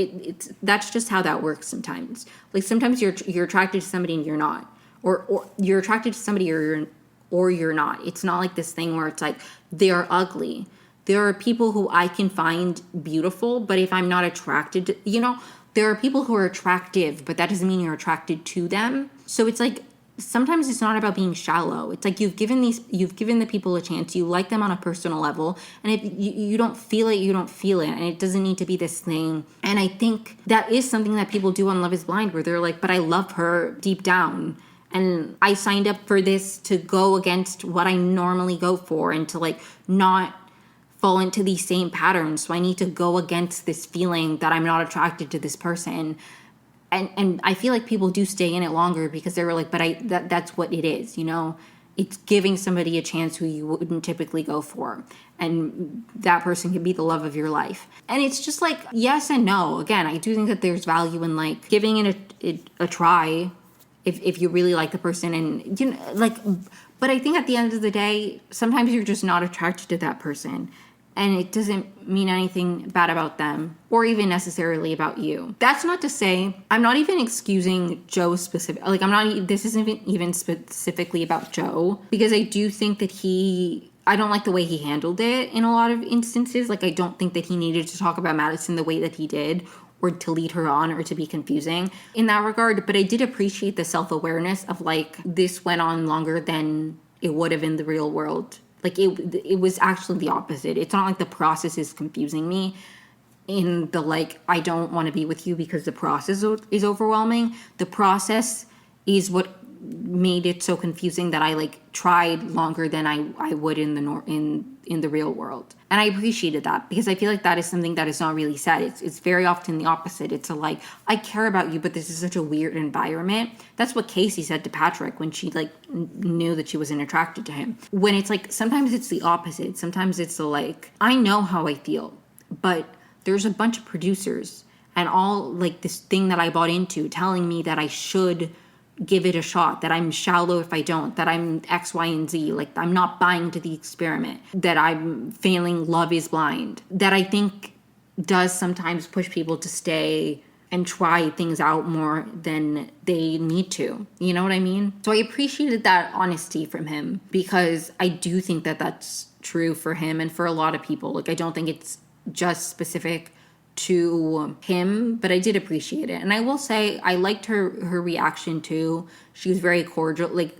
That's just how that works sometimes. Like sometimes you're attracted to somebody and you're not, or you're attracted to somebody or you're not. It's not like this thing where it's like they're ugly. There are people who I can find beautiful, but if I'm not attracted to, you know, there are people who are attractive, but that doesn't mean you're attracted to them. So it's like sometimes it's not about being shallow. It's like you've given the people a chance. You like them on a personal level, and if you don't feel it, you don't feel it, and it doesn't need to be this thing. And I think that is something that people do on Love is Blind, where they're like, but I love her deep down. And I signed up for this to go against what I normally go for and to like not fall into these same patterns. So I need to go against this feeling that I'm not attracted to this person. And I feel like people do stay in it longer because they were like, but that's what it is, you know? It's giving somebody a chance who you wouldn't typically go for. And that person could be the love of your life. And it's just like, yes and no. Again, I do think that there's value in like giving it a try if you really like the person, and you know, like, but I think at the end of the day, sometimes you're just not attracted to that person, and it doesn't mean anything bad about them or even necessarily about you. That's not to say I'm not even excusing Joe specific. Like this isn't even specifically about Joe, because I do think that I don't like the way he handled it in a lot of instances. Like I don't think that he needed to talk about Madison the way that he did, or to lead her on, or to be confusing in that regard. But I did appreciate the self-awareness of like, this went on longer than it would have in the real world. Like it was actually the opposite. It's not like the process is confusing me in the like, I don't want to be with you because the process is overwhelming. The process is what made it so confusing that I like tried longer than I would in the real world. And I appreciated that because I feel like that is something that is not really said. It's very often the opposite. It's like, I care about you, but this is such a weird environment. That's what Casey said to Patrick when she like knew that she wasn't attracted to him. When it's like, sometimes it's the opposite. Sometimes it's the like, I know how I feel, but there's a bunch of producers and all like this thing that I bought into telling me that I should give it a shot, that I'm shallow if I don't, that I'm X, Y, and Z, like I'm not buying into the experiment, that I'm failing Love is Blind, that I think does sometimes push people to stay and try things out more than they need to. You know what I mean? So I appreciated that honesty from him, because I do think that that's true for him and for a lot of people. Like, I don't think it's just specific to him, but I did appreciate it. And I will say I liked her reaction too. She was very cordial. Like,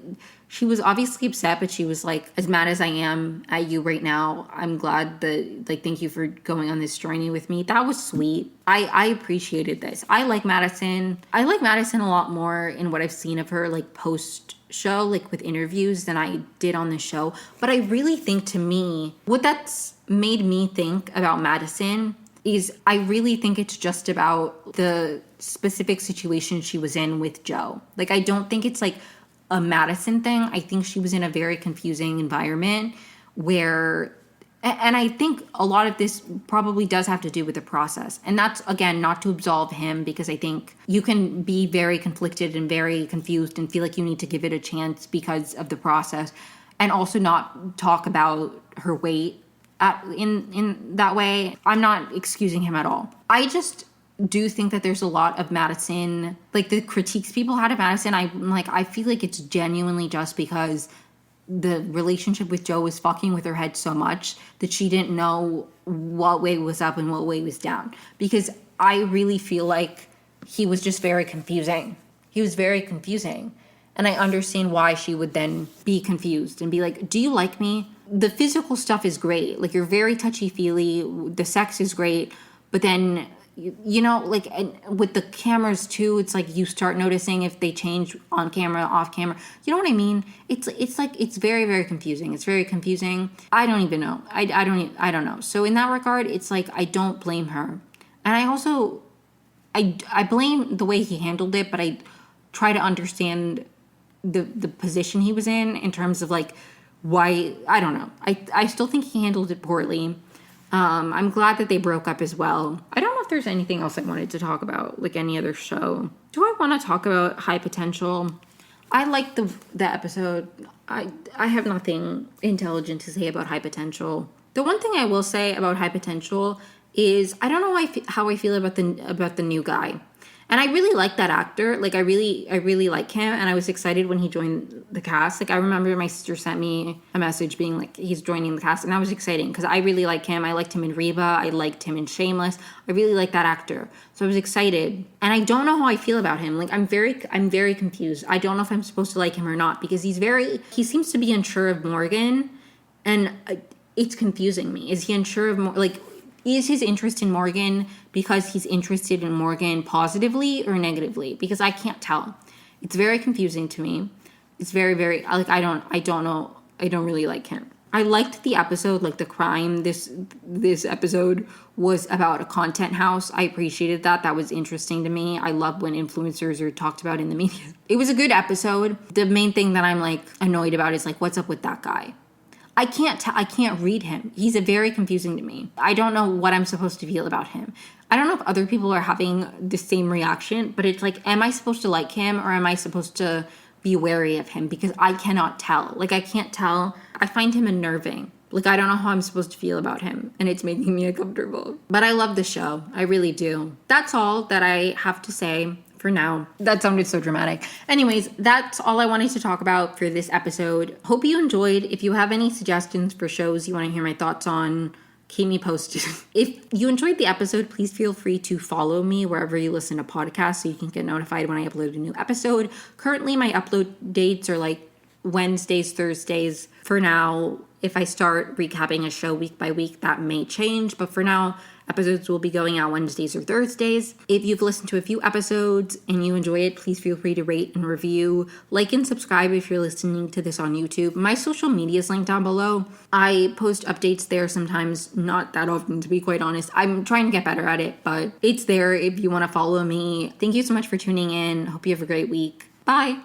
she was obviously upset, but she was like, as mad as I am at you right now, I'm glad that, like, thank you for going on this journey with me. That was sweet. I appreciated this. I like Madison. I like Madison a lot more in what I've seen of her, like, post show, like with interviews, than I did on the show. But I really think, to me, what that's made me think about Madison is I really think it's just about the specific situation she was in with Joe. Like, I don't think it's like a Madison thing. I think she was in a very confusing environment where, and I think a lot of this probably does have to do with the process. And that's, again, not to absolve him, because I think you can be very conflicted and very confused and feel like you need to give it a chance because of the process, and also not talk about her weight in that way. I'm not excusing him at all. I just do think that there's a lot of Madison, like the critiques people had of Madison, I feel like it's genuinely just because the relationship with Joe was fucking with her head so much that she didn't know what way was up and what way was down. Because I really feel like he was just very confusing. He was very confusing. And I understand why she would then be confused and be like, do you like me? The physical stuff is great. Like, you're very touchy-feely. The sex is great. But then, you know, like, and with the cameras too, it's like you start noticing if they change on camera, off camera. You know what I mean? It's like, it's very, very confusing. It's very confusing. I don't even know. I don't know. So in that regard, it's like, I don't blame her. And I also, I blame the way he handled it, but I try to understand the position he was in terms of like why. I don't know. I still think he handled it poorly. I'm glad that they broke up as well. I don't know if there's anything else I wanted to talk about, like any other show. Do I want to talk about High Potential? I liked the episode. I have nothing intelligent to say about High Potential. The one thing I will say about High Potential is I don't know how I feel about the new guy. And I really like that actor. Like, I really like him. And I was excited when he joined the cast. Like, I remember my sister sent me a message being like, he's joining the cast. And that was exciting because I really like him. I liked him in Reba. I liked him in Shameless. I really like that actor. So I was excited. And I don't know how I feel about him. Like, I'm very confused. I don't know if I'm supposed to like him or not, because he seems to be unsure of Morgan. And it's confusing me. Is he unsure of is his interest in Morgan because he's interested in Morgan positively or negatively? Because I can't tell. It's very confusing to me. It's very, very, like, I don't know. I don't really like him. I liked the episode, like the crime. This episode was about a content house. I appreciated that. That was interesting to me. I love when influencers are talked about in the media. It was a good episode. The main thing that I'm like annoyed about is like, what's up with that guy? I can't read him. He's very confusing to me. I don't know what I'm supposed to feel about him. I don't know if other people are having the same reaction, but it's like, am I supposed to like him or am I supposed to be wary of him? Because I cannot tell. Like, I can't tell. I find him unnerving. Like, I don't know how I'm supposed to feel about him, and it's making me uncomfortable. But I love the show. I really do. That's all that I have to say for now. That sounded so dramatic. Anyways, that's all I wanted to talk about for this episode. Hope you enjoyed. If you have any suggestions for shows you want to hear my thoughts on, keep me posted. If you enjoyed the episode, please feel free to follow me wherever you listen to podcasts so you can get notified when I upload a new episode. Currently, my upload dates are like Wednesdays, Thursdays. For now, if I start recapping a show week by week, that may change. But for now, episodes will be going out Wednesdays or Thursdays. If you've listened to a few episodes and you enjoy it, please feel free to rate and review. Like and subscribe if you're listening to this on YouTube. My social media is linked down below. I post updates there sometimes, not that often to be quite honest. I'm trying to get better at it, but it's there if you want to follow me. Thank you so much for tuning in. Hope you have a great week. Bye.